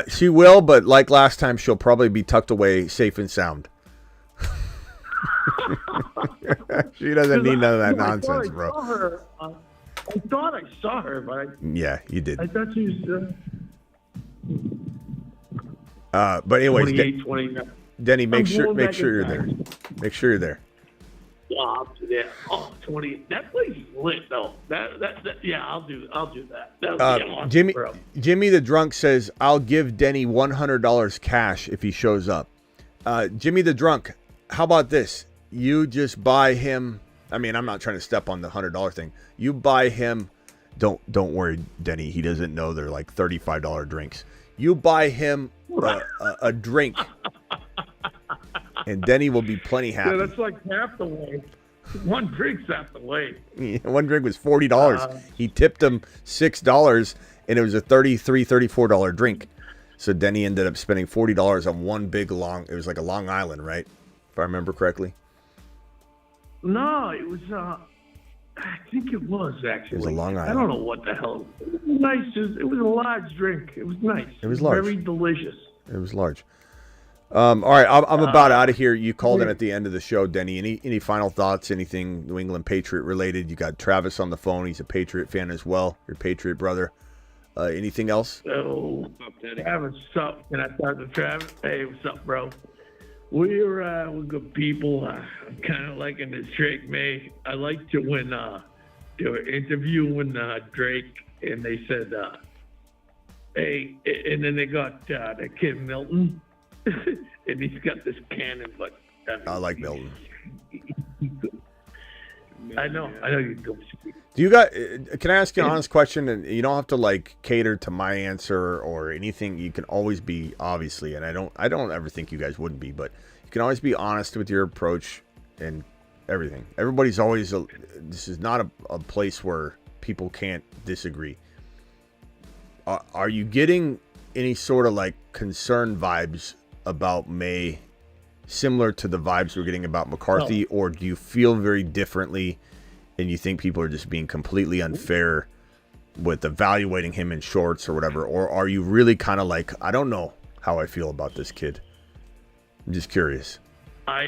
She will, but like last time, she'll probably be tucked away safe and sound. She doesn't need none of that nonsense, bro. I thought I saw her, but yeah, you did. I thought she was. But anyways, 28, 29. Denny, make sure you're there. Make sure you're there. Yeah. Oh, 20. That place is lit, though. Yeah, I'll do that. That'll be awesome, Jimmy, bro. Jimmy the Drunk says, I'll give Denny $100 cash if he shows up. Jimmy the Drunk, how about this? You just buy him. I mean, I'm not trying to step on the $100 thing. You buy him. Don't worry, Denny. He doesn't know they're like $35 drinks. You buy him a drink, and Denny will be plenty happy. Yeah, that's like half the way. One drink's half the way. Yeah, one drink was $40. He tipped him $6, and it was a $34 drink. So Denny ended up spending $40 on one big it was like a Long Island, right? If I remember correctly. No, it was. I think it was actually. It was a Long Island. I don't know what the hell. It was nice. It was a large drink. It was nice. It was large. Very delicious. It was large. All right, I'm about out of here. You called in at the end of the show, Denny. Any final thoughts? Anything New England Patriot related? You got Travis on the phone. He's a Patriot fan as well. Your Patriot brother. Anything else? So, Travis, what's up? Can I talk to Travis? Hey, what's up, bro? We're good people. I'm kind of liking this Drake May. I liked it when they were interviewing Drake, and they said, hey, and then they got the kid Milton, and he's got this cannon, but I like Milton. I know you don't. Do you got? Can I ask you an honest question? And you don't have to like cater to my answer or anything. You can always be, obviously, and I don't ever think you guys wouldn't be, but you can always be honest with your approach and everything. Everybody's always. This is not a place where people can't disagree. Are you getting any sort of like concern vibes about May, similar to the vibes we're getting about McCarthy, or do you feel very differently? And you think people are just being completely unfair with evaluating him in shorts or whatever? Or are you really kind of like, I don't know how I feel about this kid? I'm just curious. I'll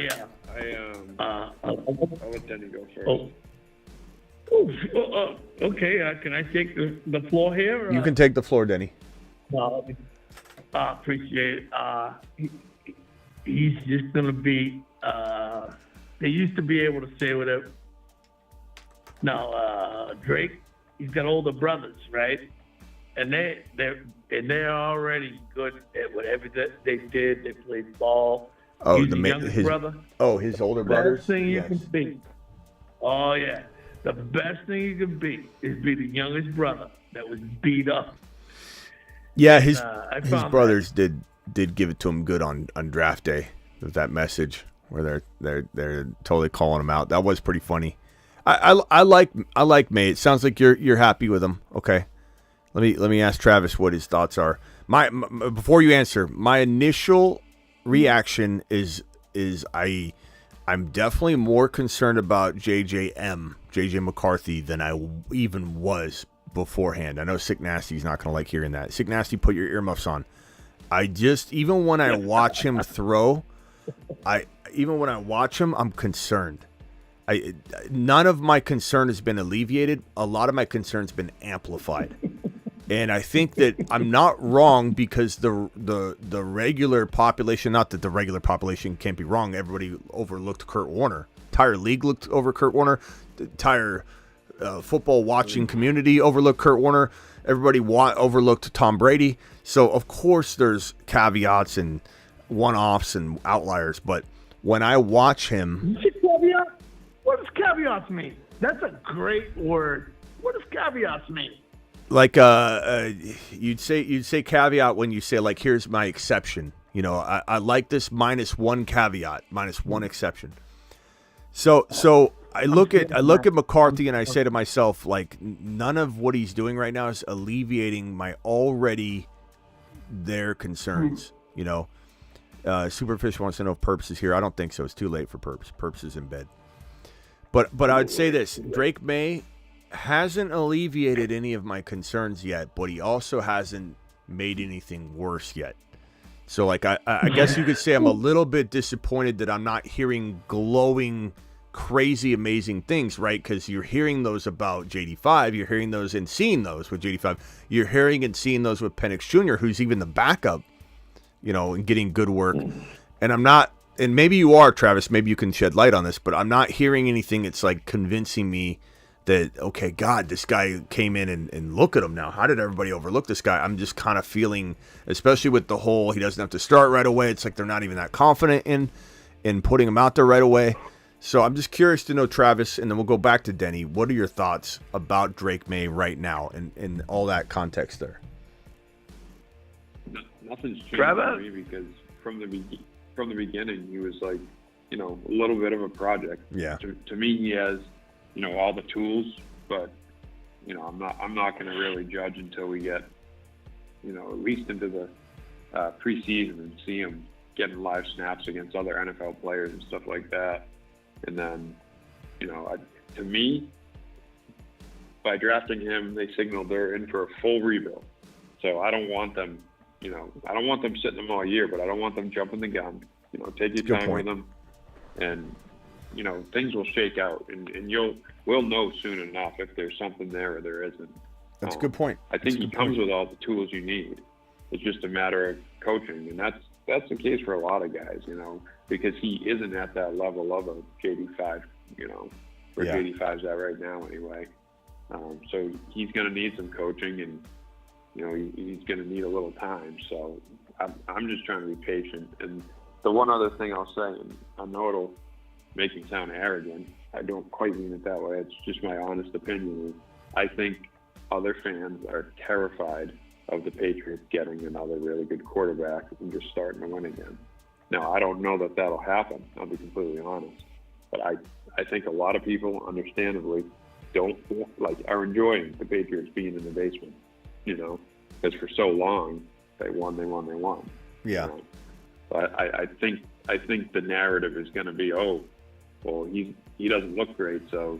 let Denny go first. Okay. Can I take the floor here? You can take the floor, Denny. No, appreciate it. He's just gonna be. They used to be able to say whatever. Now, Drake, he's got older brothers, right? And they're already good at whatever they did. They played ball. Oh, He's the youngest brother. Oh, his older brothers. Best thing you Yes. can be. Oh yeah, the best thing you can be is be the youngest brother that was beat up. Yeah, his brothers did give it to him good on draft day with that message where they're totally calling him out. That was pretty funny. I like May. It sounds like you're happy with him. Okay, let me ask Travis what his thoughts are. My before you answer, my initial reaction is I'm definitely more concerned about JJ McCarthy than I even was beforehand. I know Sick Nasty's not gonna like hearing that. Sick Nasty, put your earmuffs on. Even when I watch him throw, I'm concerned. None of my concern has been alleviated. A lot of my concern's been amplified. And I think that I'm not wrong because the regular population, not that the regular population can't be wrong. Everybody overlooked Kurt Warner. Entire league looked over Kurt Warner. The entire football watching community overlooked Kurt Warner. Everybody overlooked Tom Brady. So, of course, there's caveats and one-offs and outliers. But when I watch him... Caveat? What does caveats mean? That's a great word. What does caveats mean? Like you'd say caveat when you say, like, here's my exception. You know, I like this -1 caveat, -1 exception. So I look at McCarthy and I say to myself, like, none of what he's doing right now is alleviating my already there concerns. You know, Superfish wants to know if Perps is here. I don't think so. It's too late for Perps. Perps is in bed. But I would say this: Drake May hasn't alleviated any of my concerns yet, but he also hasn't made anything worse yet. So, like, I guess you could say I'm a little bit disappointed that I'm not hearing glowing, crazy, amazing things, right? Because you're hearing those about JD5. You're hearing those and seeing those with JD5. You're hearing and seeing those with Penix Jr., who's even the backup, you know, and getting good work. And I'm not, and maybe you are, Travis, maybe you can shed light on this, but I'm not hearing anything that's, like, convincing me that, okay, God, this guy came in and look at him now. How did everybody overlook this guy? I'm just kind of feeling, especially with the whole, he doesn't have to start right away. It's like they're not even that confident in putting him out there right away. So I'm just curious to know, Travis, and then we'll go back to Denny. What are your thoughts about Drake May right now and all that context there? Nothing's changed for me because from the beginning, he was like, you know, a little bit of a project. Yeah. To me, he has, you know, all the tools, but, you know, I'm not going to really judge until we get, you know, at least into the preseason and see him getting live snaps against other NFL players and stuff like that. And then, you know, to me, by drafting him, they signaled they're in for a full rebuild. So I don't want them, you know, I don't want them sitting them all year, but I don't want them jumping the gun. You know, take your time with them, and, you know, things will shake out, and we'll know soon enough if there's something there or there isn't. That's a good point. I think he comes with all the tools you need. It's just a matter of coaching, and that's the case for a lot of guys, you know, because he isn't at that level of a JD5, you know, where JD5's at right now anyway. So he's going to need some coaching, and, you know, he's going to need a little time. So I'm just trying to be patient. And the one other thing I'll say, and I know it'll make me sound arrogant, I don't quite mean it that way. It's just my honest opinion. Is I think other fans are terrified of the Patriots getting another really good quarterback and just starting to win again. Now, I don't know that that'll happen. I'll be completely honest. But I think a lot of people, understandably, are enjoying the Patriots being in the basement, you know, because for so long they won. Yeah. You know? But I think the narrative is going to be, oh, well, he doesn't look great, so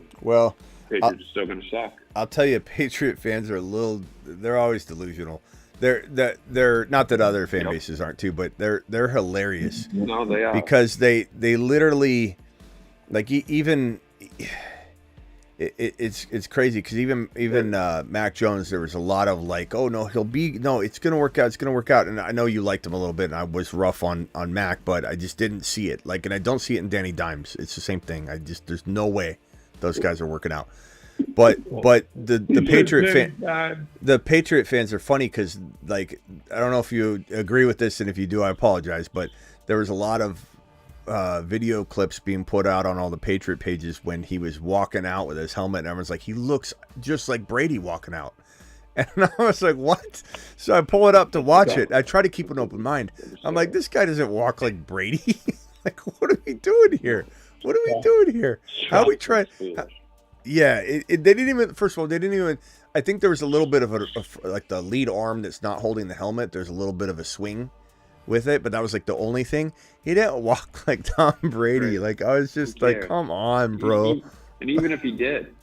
Patriots are still going to suck. I'll tell you, Patriot fans are they're always delusional. they're not that other fan bases aren't too, but they're hilarious. No, they are. Because they literally, like, even it's crazy because even Mac Jones, there was a lot of like, oh no, it's gonna work out, and I know you liked him a little bit, and I was rough on Mac, but I just didn't see it, like, and I don't see it in Danny Dimes. It's the same thing. There's no way those guys are working out. But the Patriot fans are funny because, like, I don't know if you agree with this, and if you do, I apologize, but there was a lot of video clips being put out on all the Patriot pages when he was walking out with his helmet, and everyone's like, he looks just like Brady walking out. And I was like, what? So I pull it up to watch it. I try to keep an open mind. I'm like, this guy doesn't walk like Brady. Like, what are we doing here? How are we trying? Yeah, they didn't even. First of all, they didn't even. I think there was a little bit of like the lead arm that's not holding the helmet. There's a little bit of a swing with it, but that was like the only thing. He didn't walk like Tom Brady. Right. Like, I was just like, come on, bro. And even if he did,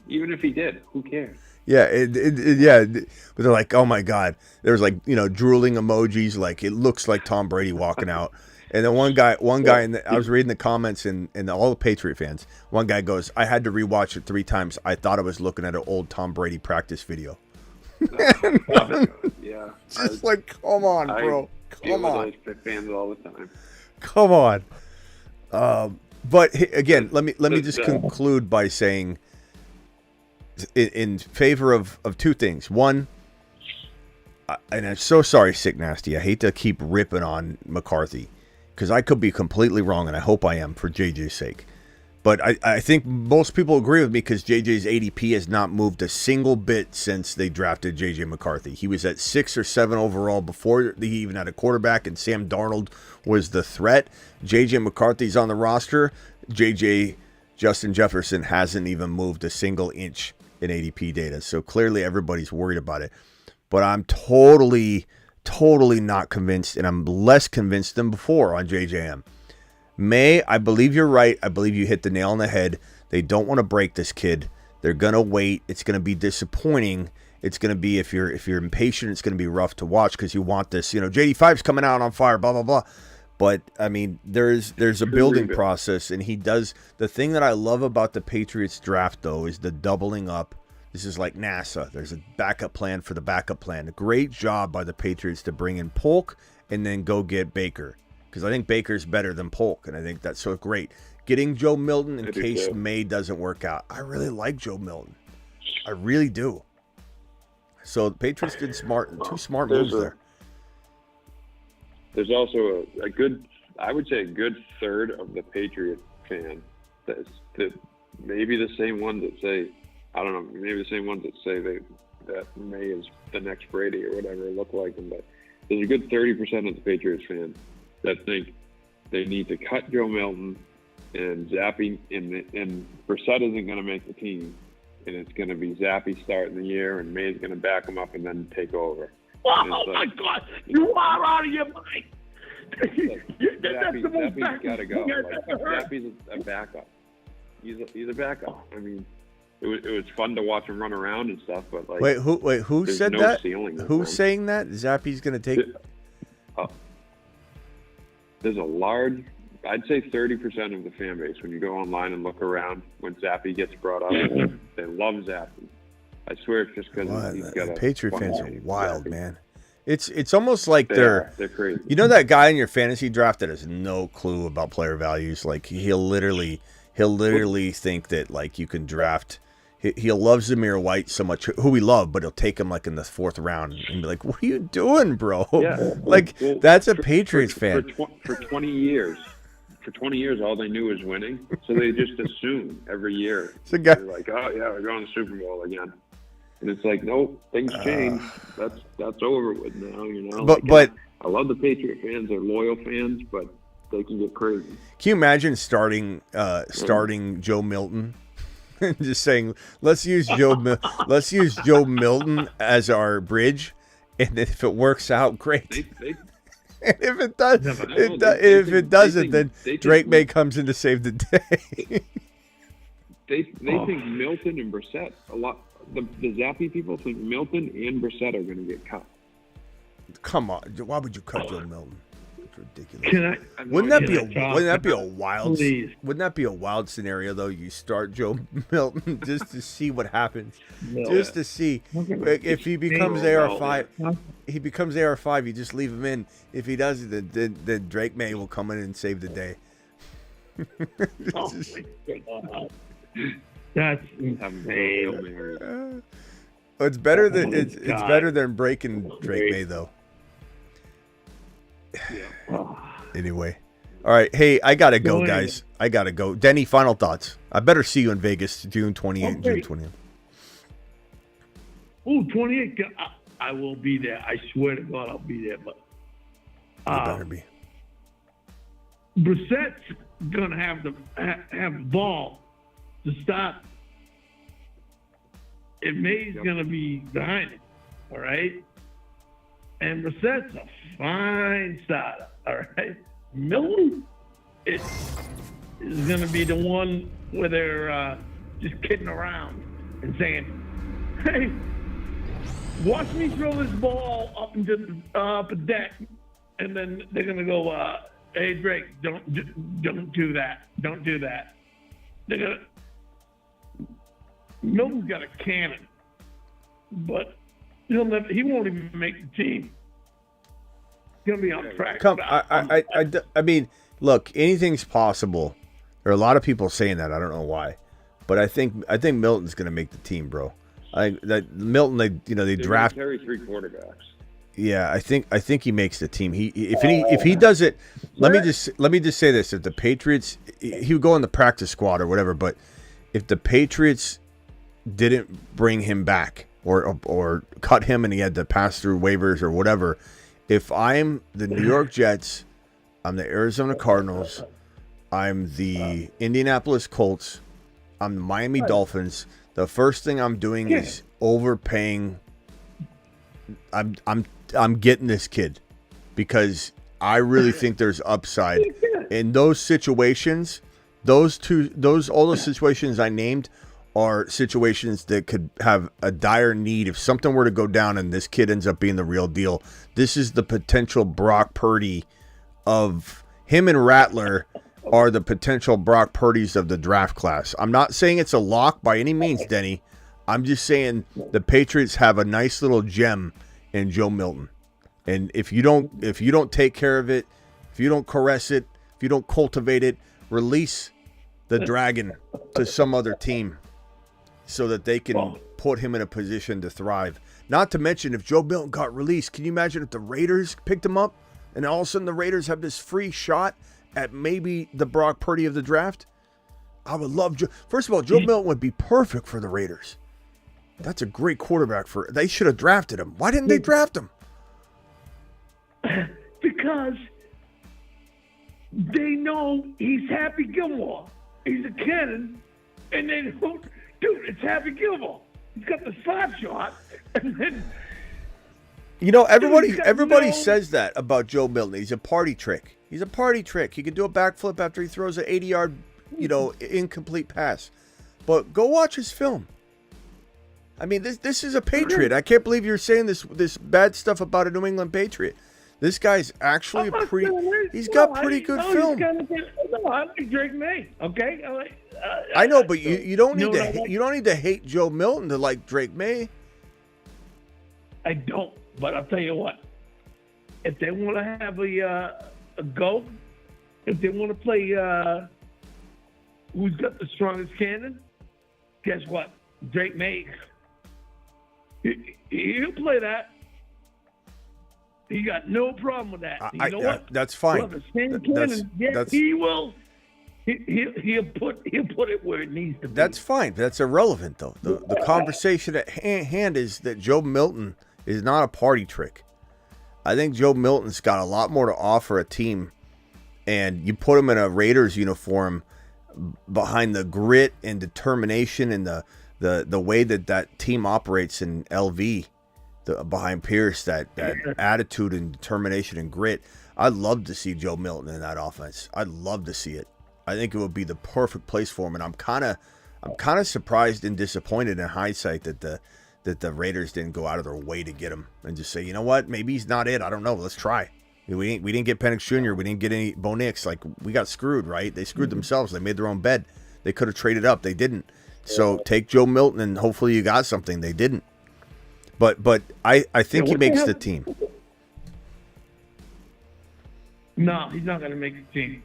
who cares? Yeah, yeah. But they're like, oh my God. There was like, drooling emojis. Like, it looks like Tom Brady walking out. And then one guy, I was reading the comments and all the Patriot fans. One guy goes, I had to rewatch it 3 times. I thought I was looking at an old Tom Brady practice video. Yeah. Just like, come on, bro. Come on. Those fans all the time. Come on. But again, let me just conclude by saying, in favor of 2 things. One, and I'm so sorry, Sick Nasty. I hate to keep ripping on McCarthy, because I could be completely wrong, and I hope I am for JJ's sake. But I think most people agree with me because JJ's ADP has not moved a single bit since they drafted JJ McCarthy. He was at 6 or 7 overall before he even had a quarterback, and Sam Darnold was the threat. JJ McCarthy's on the roster. Justin Jefferson hasn't even moved a single inch in ADP data. So clearly everybody's worried about it. But I'm totally not convinced, and I'm less convinced than before on JJM. May, I believe you're right. I believe you hit the nail on the head. They don't want to break this kid. They're going to wait. It's going to be disappointing. It's going to be, if you're impatient, it's going to be rough to watch because you want this, JD5's coming out on fire, blah, blah, blah. But, I mean, there's a building process, and he does. The thing that I love about the Patriots draft, though, is the doubling up. This is like NASA. There's a backup plan for the backup plan. A great job by the Patriots to bring in Polk and then go get Baker. Because I think Baker's better than Polk, and I think that's so great. Getting Joe Milton in case May doesn't work out. I really like Joe Milton. I really do. So the Patriots did two smart moves there. There's also a good, I would say a good third of the Patriot fan that maybe the same ones that say, I don't know, maybe the same ones that say that May is the next Brady or whatever look like him, but there's a good 30% of the Patriots fans that think they need to cut Joe Milton and Zappy, and Brissett isn't going to make the team, and it's going to be Zappy starting the year, and May's going to back him up and then take over. Oh my God, you are out of your mind. Zappy's got to go. Zappy's a backup. He's a backup. I mean, it was fun to watch him run around and stuff, but like, who said that? Who's saying that? Zappy's going to take. There's a large, I'd say 30% of the fan base, when you go online and look around, when Zappy gets brought up, they love Zappy. I swear it's just because he's got Patriot fans are wild, Zappy. Man. It's almost like they're crazy. You know that guy in your fantasy draft that has no clue about player values? Like, he'll literally think that, like, you can draft. He loves Zamir White so much, who we love, but he'll take him like in the 4th round and be like, "What are you doing, bro?" Yeah. That's a Patriots fan. For 20 years, all they knew was winning, so they just assume every year. They're like, "Oh yeah, we're going to the Super Bowl again," and it's like, nope, things change. That's over with now. But I love the Patriot fans; they're loyal fans, but they can get crazy. Can you imagine starting Joe Milton? Just saying, let's use Joe Milton as our bridge, and if it works out, great. And if it does, if it doesn't, then Drake May comes in to save the day. They think Milton and Brissett a lot. The Zappy people think Milton and Brissett are going to get cut. Come on, why would you cut Joe Milton? It's ridiculous. Can I? Wouldn't that be a Please. wouldn't that be a wild scenario though? You start Joe Milton just to see what happens, No. just to see if he becomes AR5. He becomes AR5. You just leave him in. If he doesn't, then Drake May will come in and save the day. Oh my God. That's insane. It's better than it's better than breaking Drake May though. Anyway, all right. Hey, I gotta go, guys. I gotta go. Denny, final thoughts. I better see you in Vegas, June 28th. Okay. June 20th. Oh, 28. I will be there. I swear to God, I'll be there. But You better be. Brissett's gonna have the ball to start. And May's gonna be behind him. All right. And Brissett's a fine starter. All right. Milton is gonna be the one where they're just kidding around and saying, "Hey, watch me throw this ball up into the deck," and then they're gonna go, "Hey Drake, don't do that. Don't do that." They're gonna. Milton's got a cannon, but he won't even make the team. He's gonna be on track. I mean, look, anything's possible. There are a lot of people saying that. I don't know why, but I think Milton's going to make the team, bro. That Milton, they draft. Carry 3 quarterbacks. Yeah, I think he makes the team. If he does it, let me just say this: if the Patriots, he would go in the practice squad or whatever. But if the Patriots didn't bring him back or cut him and he had to pass through waivers or whatever, if I'm the New York Jets, I'm the Arizona Cardinals, I'm the Indianapolis Colts, I'm the Miami Dolphins, the first thing I'm doing is overpaying. I'm getting this kid because I really think there's upside in those situations. All those situations I named are situations that could have a dire need. If something were to go down and this kid ends up being the real deal, this is the potential Brock Purdy of him, and Rattler are the potential Brock Purdys of the draft class. I'm not saying it's a lock by any means, Denny. I'm just saying the Patriots have a nice little gem in Joe Milton. And if you don't take care of it, if you don't caress it, if you don't cultivate it, release the dragon to some other team so that they can put him in a position to thrive. Not to mention, if Joe Milton got released, can you imagine if the Raiders picked him up and all of a sudden the Raiders have this free shot at maybe the Brock Purdy of the draft? I would love Joe. First of all, Joe Milton would be perfect for the Raiders. That's a great quarterback they should have drafted him. Why didn't they draft him? Because they know he's Happy Gilmore. He's a cannon, and they don't. Dude, it's Happy Gilmore. He's got the slap shot, and then. Everybody says that about Joe Milton. He's a party trick. He can do a backflip after he throws an 80-yard, incomplete pass. But go watch his film. I mean, this is a Patriot. I can't believe you're saying this bad stuff about a New England Patriot. This guy's actually he's got pretty good film. I like Drake May. Okay, I know, but you don't need to hate Joe Milton to like Drake May. I don't, but I'll tell you what. If they want to have a go, if they want to play who's got the strongest cannon, guess what? Drake May. He'll play that. He got no problem with that. You know what? That's fine. Well, the same cannon, he will. He'll put it where it needs to be. That's fine. That's irrelevant, though. The conversation at hand is that Joe Milton is not a party trick. I think Joe Milton's got a lot more to offer a team, and you put him in a Raiders uniform behind the grit and determination and the way that team operates in LV, behind Pierce, that attitude and determination and grit. I'd love to see Joe Milton in that offense. I'd love to see it. I think it would be the perfect place for him, and I'm kind of surprised and disappointed in hindsight that that the Raiders didn't go out of their way to get him and just say, you know what, maybe he's not it. I don't know. Let's try. We didn't get Penix Jr. We didn't get any Bo Nix. Like, we got screwed, right? They screwed themselves. They made their own bed. They could have traded up. They didn't. So take Joe Milton and hopefully you got something. They didn't. But I think he makes the team. No, he's not going to make the team.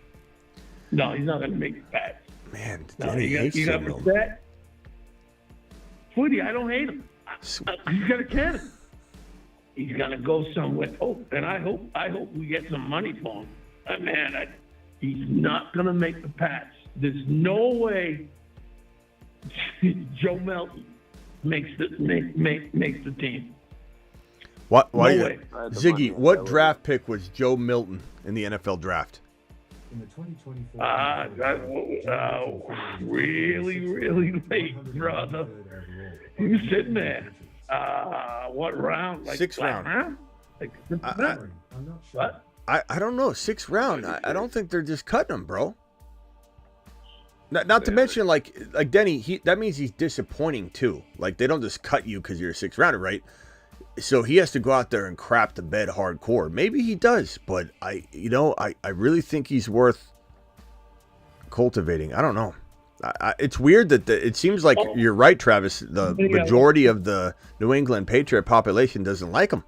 No, he's not going to make the pass. Man, No, Danny hates you Joe got Milton. Brissett. Footy, I don't hate him. He's got a cannon. He's gonna go somewhere. Oh, and I hope we get some money for him. He's not gonna make the pass. There's no way Joe Milton makes the team. Why No way. Ziggy, what draft pick was Joe Milton in the NFL draft? In the 2024 Really late, brother. He was sitting there. What round? Like Sixth round. Like, I'm not sure. what? I don't know. 6th round. I don't think they're just cutting him, bro. Not to mention, like Denny, that means he's disappointing too. Like, they don't just cut you because you're a 6th rounder, right? So he has to go out there and crap the bed hardcore. Maybe he does, but I really think he's worth cultivating. I don't know. It's weird that it seems like you're right, Travis. The majority of the New England Patriot population doesn't like him.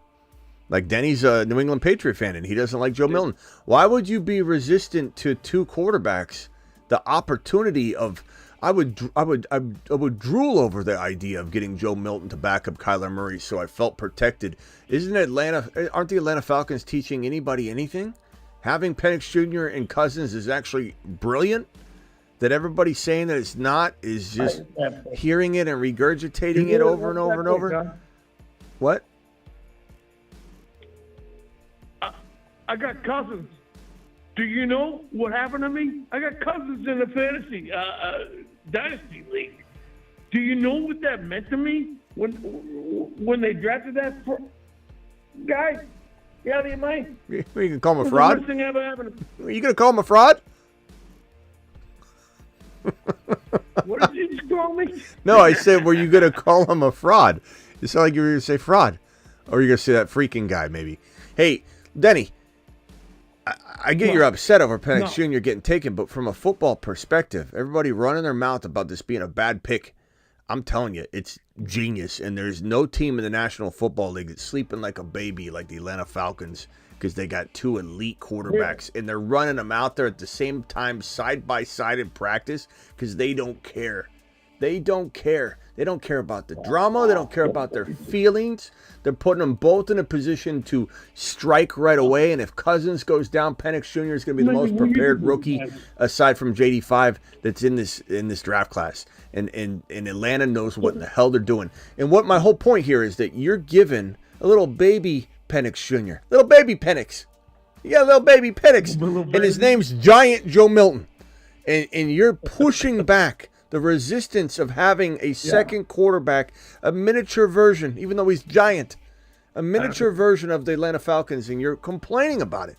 Like, Denny's a New England Patriot fan, and he doesn't like Joe Milton. Why would you be resistant to 2 quarterbacks? The opportunity of I would drool over the idea of getting Joe Milton to back up Kyler Murray, so I felt protected. Aren't the Atlanta Falcons teaching anybody anything? Having Penix Jr. and Cousins is actually brilliant. That everybody's saying that it's not is just hearing it and regurgitating it over and over and over. What? I got Cousins. Do you know what happened to me? I got Cousins in the fantasy dynasty league. Do you know what that meant to me when they drafted that guy? You out of your mind? You can call him a fraud? The worst thing ever happened to me. Are you going to call him a fraud? What did you just call me? No, I said, were you going to call him a fraud? It sounded like you were going to say fraud. Or you're going to say that freaking guy, maybe. Hey, Denny, I get you're upset over Penix Jr. getting taken, but from a football perspective, everybody running their mouth about this being a bad pick. I'm telling you, it's genius. And there's no team in the National Football League that's sleeping like a baby like the Atlanta Falcons because they got 2 elite quarterbacks, and they're running them out there at the same time, side by side in practice because they don't care. They don't care. They don't care about the drama. They don't care about their feelings. They're putting them both in a position to strike right away. And if Cousins goes down, Penix Jr. is going to be the most prepared rookie aside from JD5 that's in this draft class. And Atlanta knows what in the hell they're doing. And what my whole point here is that you're giving a little baby Penix Jr. Little baby Penix. You got a little baby Penix. And his name's Giant Joe Milton. And you're pushing back the resistance of having a second quarterback, a miniature version, even though he's giant, a miniature version of the Atlanta Falcons, and you're complaining about it.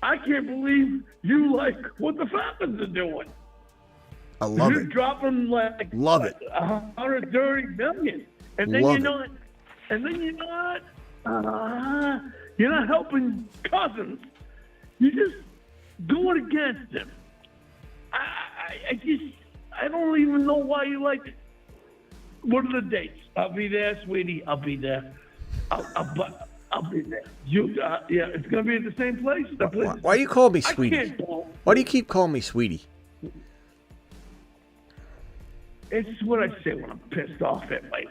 I can't believe you like what the Falcons are doing. I love You're it. dropping like Love it. 130 million, and then Love you're not helping Cousins. You're just going against him. I don't even know why you like it. What are the dates? I'll be there, sweetie. I'll be there. I'll be there. It's gonna be at the same place. Why do you call me sweetie? Why do you keep calling me sweetie? It's what I say when I'm pissed off at my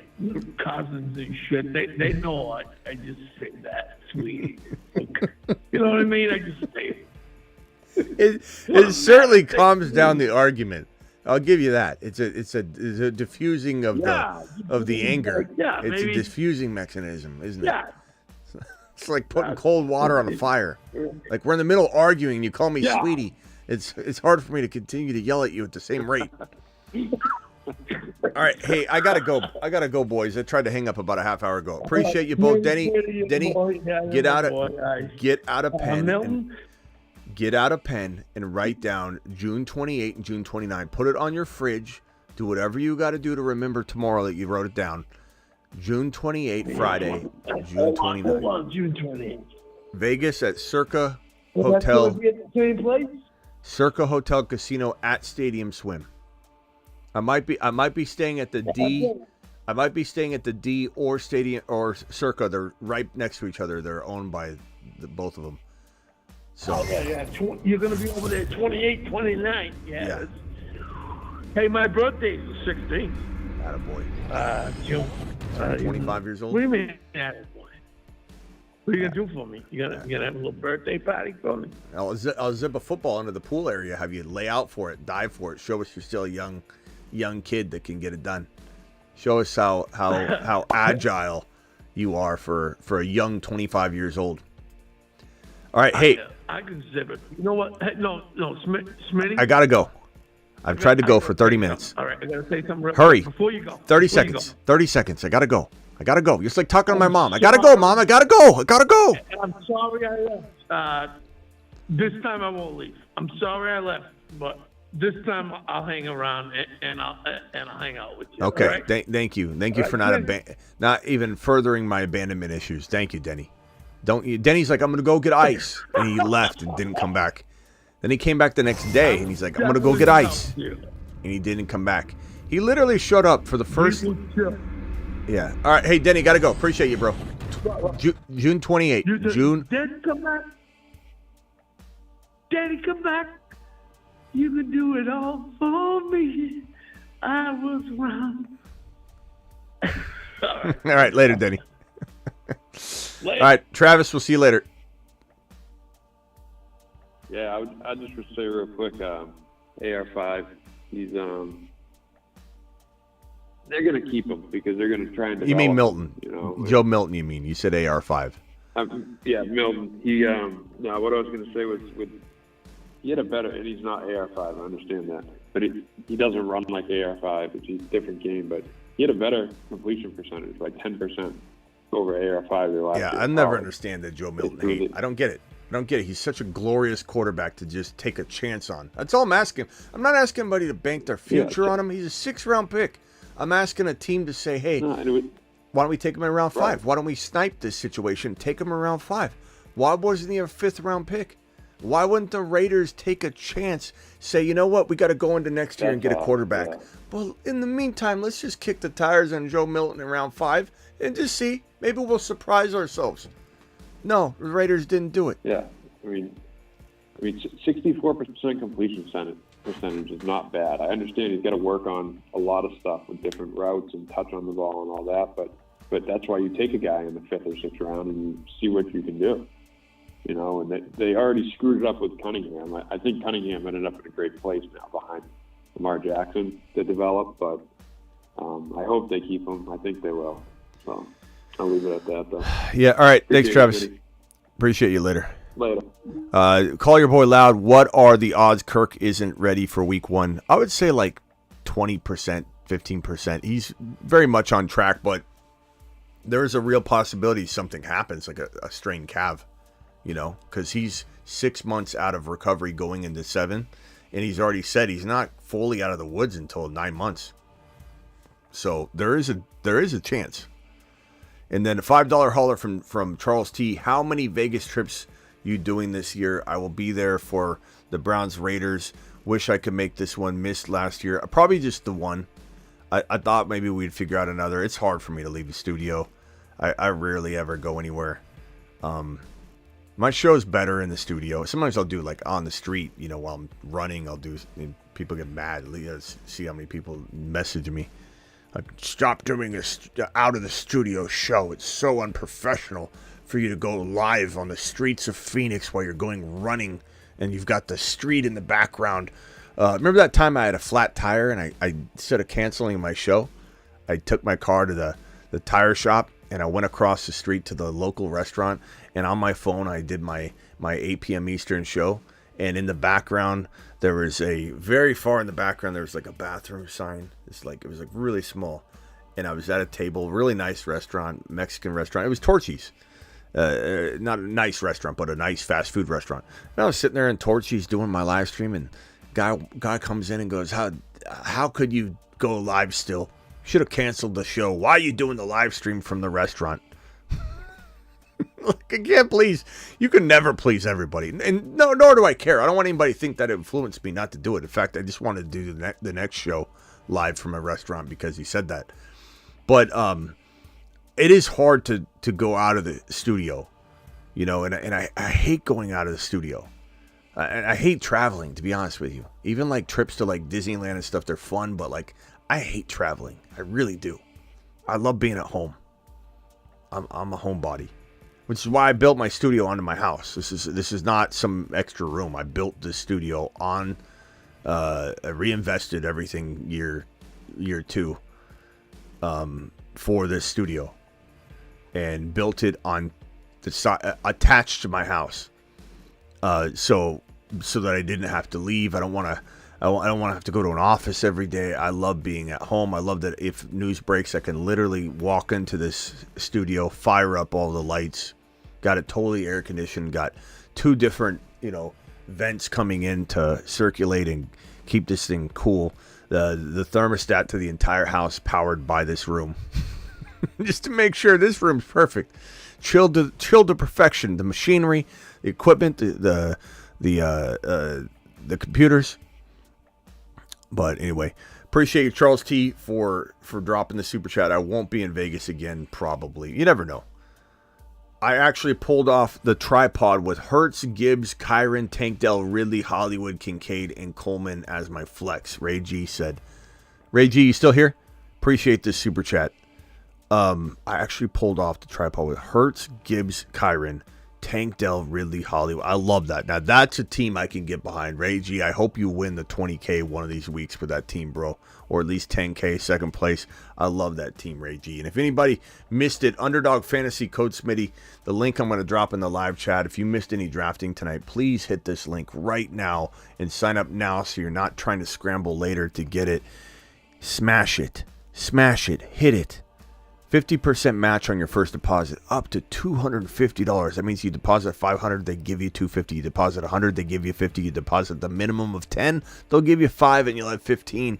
cousins and shit. They know I just say that, sweetie. You know what I mean? I just say it. It certainly calms down the argument. I'll give you that. It's a diffusing of the anger. Yeah, it's maybe. a diffusing mechanism, isn't it? Yeah. It's like putting cold water on a fire. Like we're in the middle of arguing and you call me sweetie. It's hard for me to continue to yell at you at the same rate. All right, hey, I gotta go, boys. I tried to hang up about a half hour ago. Appreciate you both, Denny. Get out a pen and write down June 28 and June 29. Put it on your fridge. Do whatever you got to do to remember tomorrow that you wrote it down. June 28th, Friday, June 29th. Hold on, June 28th. Vegas at Circa Well, that's Hotel. going to be at the same place? Circa Hotel Casino at Stadium Swim. I might be staying at the D. I might be staying at the D or Stadium or Circa. They're right next to each other. They're owned by both of them. So Oh, yeah. You're going to be over there 28, 29. Yeah. Hey, my birthday's the 16th. attaboy. June. 25 years old. What do you mean, attaboy? What are you going to do for me? You gonna have a little birthday party for me? I'll zip a football into the pool area. Have you lay out for it, dive for it. Show us you're still a young kid that can get it done. Show us how agile you are for a young 25 years old. All right, hey. I can zip it. You know what? Hey, no, Smitty. I gotta go. I've tried to go for 30 minutes. All right, I gotta say something. Hurry. Before you go. 30 seconds. 30 seconds. I gotta go. You're like talking to my mom. I gotta go, Mom. I gotta go. I'm sorry I left. This time I won't leave. I'm sorry I left, but this time I'll hang around and I'll hang out with you. Okay. Right? Thank you. Thank you for not even furthering my abandonment issues. Thank you, Denny. Denny's like, I'm gonna go get ice, and he left and didn't come back. Then he came back the next day, and he's like, I'm gonna go get ice, and he didn't come back. He literally showed up for the first. Yeah. All right. Hey, Denny, gotta go. Appreciate you, bro. June 28th. June. Daddy, come back. Daddy, come back. You can do it all for me. I was wrong. All right. Later, Denny. Later. All right, Travis. We'll see you later. Yeah, I just would say real quick, AR5, he's they're going to keep him because they're going to try and develop You mean him, Milton? you know? Joe Milton? You mean? You said AR5. Yeah, Milton. He no, what I was going to say was he had a better, and he's not AR5. I understand that, but he doesn't run like AR5. It's a different game, but he had a better completion percentage, like 10% over AR5 the last Yeah, year. I never understand the Joe Milton hate. I don't get it. He's such a glorious quarterback to just take a chance on. That's all I'm asking. I'm not asking anybody to bank their future on him. He's a 6th-round pick. I'm asking a team to say, hey, why don't we take him in round 5? Right. Why don't we snipe this situation, take him in round 5? Why wasn't he a 5th-round pick? Why wouldn't the Raiders take a chance, say, you know what, we got to go into next year and get a quarterback? Yeah. Well, in the meantime, let's just kick the tires on Joe Milton in round 5 and just see. Maybe we'll surprise ourselves. No, the Raiders didn't do it. Yeah, I mean, 64% completion percentage is not bad. I understand he's got to work on a lot of stuff with different routes and touch on the ball and all that, but that's why you take a guy in the 5th or 6th round and you see what you can do. You know, and they already screwed it up with Cunningham. I think Cunningham ended up in a great place now behind Lamar Jackson to develop, but I hope they keep him. I think they will. So I'll leave it at that, though. Yeah, all right. Thanks, Travis. City. Appreciate you later. Later. Call your boy loud. What are the odds Kirk isn't ready for week 1? I would say like 20%, 15%. He's very much on track, but there is a real possibility something happens, like a strained calf, you know, because he's 6 months out of recovery going into 7, and he's already said he's not fully out of the woods until 9 months. So there is a chance. And then a $5 hauler from Charles T. How many Vegas trips you doing this year? I will be there for the Browns Raiders. Wish I could make this one. Missed last year. Probably just the one. I thought maybe we'd figure out another. It's hard for me to leave the studio. I rarely ever go anywhere. My show's better in the studio. Sometimes I'll do like on the street, you know, while I'm running. I'll do. People get mad. See how many people message me. Stop doing this out of the studio show. It's so unprofessional for you to go live on the streets of Phoenix while you're going running and you've got the street in the background. Remember that time I had a flat tire and I instead of canceling my show, I took my car to the tire shop and I went across the street to the local restaurant, and on my phone I did my 8 p.m. Eastern show, and in the background there was very far in the background there was like a bathroom sign. It was like really small, and I was at a table, really nice restaurant, Mexican restaurant. It was Torchy's, not a nice restaurant, but a nice fast food restaurant. And I was sitting there in Torchy's doing my live stream, and guy comes in and goes, "How could you go live still. Should have canceled the show. Why are you doing the live stream from the restaurant? Like, I can't please. You can never please everybody. And no, nor do I care. I don't want anybody to think that it influenced me not to do it. In fact, I just wanted to do the next show live from a restaurant because he said that. But it is hard to go out of the studio, you know, and I hate going out of the studio. I hate traveling, to be honest with you. Even like trips to like Disneyland and stuff, they're fun, but like I hate traveling. I really do. I love being at home. I'm a homebody, which is why I built my studio onto my house. This is not some extra room. I built this studio on, I reinvested everything year 2 for this studio, and built it on the side attached to my house, so that I didn't have to leave. I don't want to have to go to an office every day. I love being at home. I love that if news breaks, I can literally walk into this studio, fire up all the lights, got it totally air conditioned, got 2 different, you know, vents coming in to circulate and keep this thing cool. The thermostat to the entire house powered by this room, just to make sure this room's perfect, chilled to perfection. The machinery, the equipment, the computers. But anyway, appreciate you, Charles T, for dropping the super chat. I won't be in Vegas again, probably. You never know. I actually pulled off the tripod with Hertz, Gibbs, Kyron, Tank Dell, Ridley, Hollywood, Kincaid, and Coleman as my flex. Ray G said. Ray G, you still here? Appreciate this super chat. I actually pulled off the tripod with Hertz, Gibbs, Kyron, Tank Dell, Ridley, Hollywood. I love that. Now that's a team I can get behind. Ray G, I hope you win the 20K one of these weeks with that team, bro. Or at least 10K, second place. I love that team, Ray G. And if anybody missed it, Underdog Fantasy Code Smitty, the link I'm going to drop in the live chat. If you missed any drafting tonight, please hit this link right now and sign up now so you're not trying to scramble later to get it. Smash it. Smash it. Hit it. 50% match on your first deposit, up to $250. That means you deposit $500, they give you $250. You deposit $100, they give you $50. You deposit the minimum of $10, they'll give you $5, and you'll have $15.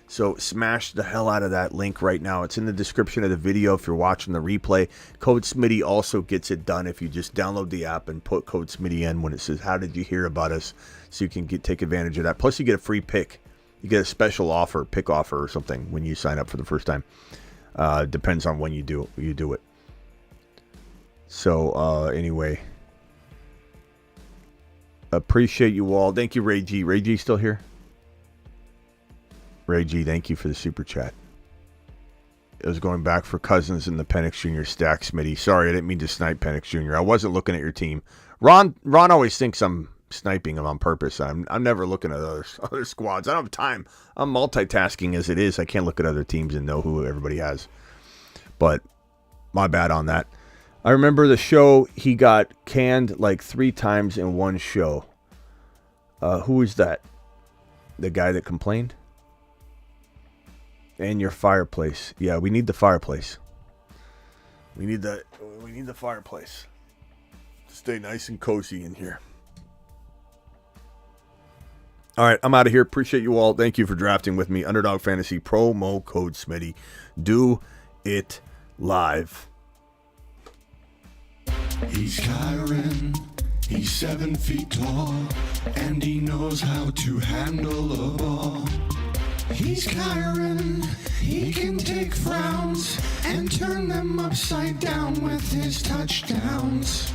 So smash the hell out of that link right now. It's in the description of the video if you're watching the replay. Code Smitty also gets it done if you just download the app and put Code Smitty in when it says, how did you hear about us? So you can take advantage of that. Plus you get a free pick. You get a special offer, pick offer or something when you sign up for the first time. Depends on when you do it. So anyway, appreciate you all. Thank you, Ray G. Ray G still here? Ray G, thank you for the super chat. It was going back for Cousins in the Penix Jr. stack, Smitty. Sorry, I didn't mean to snipe Penix Jr. I wasn't looking at your team. Ron always thinks I'm sniping him on purpose. I'm never looking at other squads. I don't have time. I'm multitasking as it is. I can't look at other teams and know who everybody has. But my bad on that. I remember the show he got canned like 3 times in one show. Who is that? The guy that complained? And your fireplace. Yeah, we need the fireplace. We need the fireplace. Stay nice and cozy in here. All right, I'm out of here. Appreciate you all. Thank you for drafting with me. Underdog Fantasy promo code Smitty. Do it live. He's Kyron. He's 7 feet tall, and he knows how to handle a ball. He's Kyron. He can take frowns and turn them upside down with his touchdowns.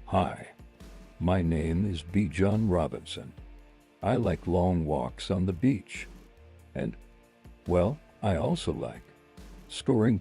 Hi, my name is B. John Robinson. I like long walks on the beach. And, well, I also like scoring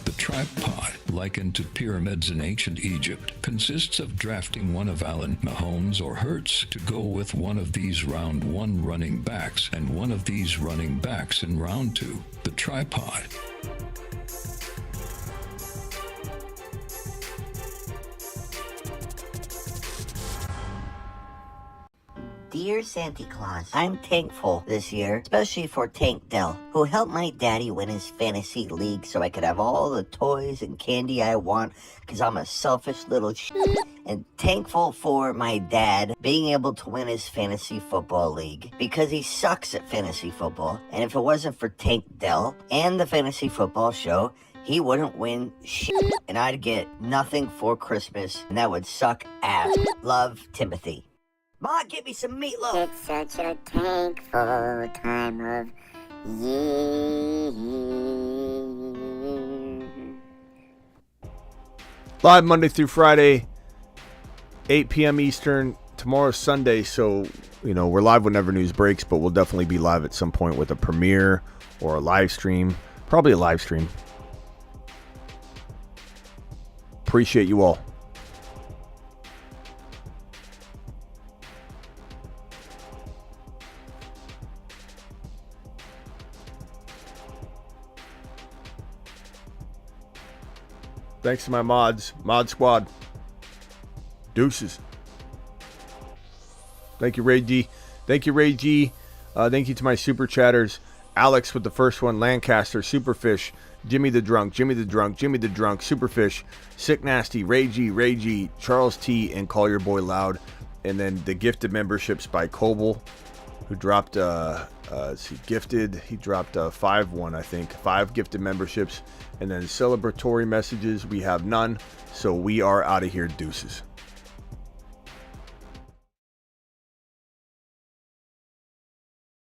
The tripod, likened to pyramids in ancient Egypt, consists of drafting one of Allen, Mahomes, or Hertz to go with one of these round 1 running backs and one of these running backs in round 2. The tripod. Dear Santa Claus, I'm thankful this year, especially for Tank Dell, who helped my daddy win his fantasy league so I could have all the toys and candy I want, because I'm a selfish little and thankful for my dad being able to win his fantasy football league, because he sucks at fantasy football, and if it wasn't for Tank Dell and the fantasy football show, he wouldn't win shit, and I'd get nothing for Christmas, and that would suck ass. Love, Timothy. Ma, get me some meatloaf. It's such a thankful time of year. Live Monday through Friday, 8 p.m. Eastern. Tomorrow's Sunday, so, we're live whenever news breaks, but we'll definitely be live at some point with a premiere or a live stream. Probably a live stream. Appreciate you all. Thanks to my mods. Mod Squad. Deuces. Thank you, Ray G. Thank you, Ray G. Thank you to my super chatters. Alex with the first one. Lancaster, Superfish, Jimmy the Drunk, Superfish, Sick Nasty, Ray G, Charles T, and Call Your Boy Loud. And then the gifted memberships by Coble, who dropped, he dropped 5 gifted memberships. And then celebratory messages, we have none. So we are out of here, deuces.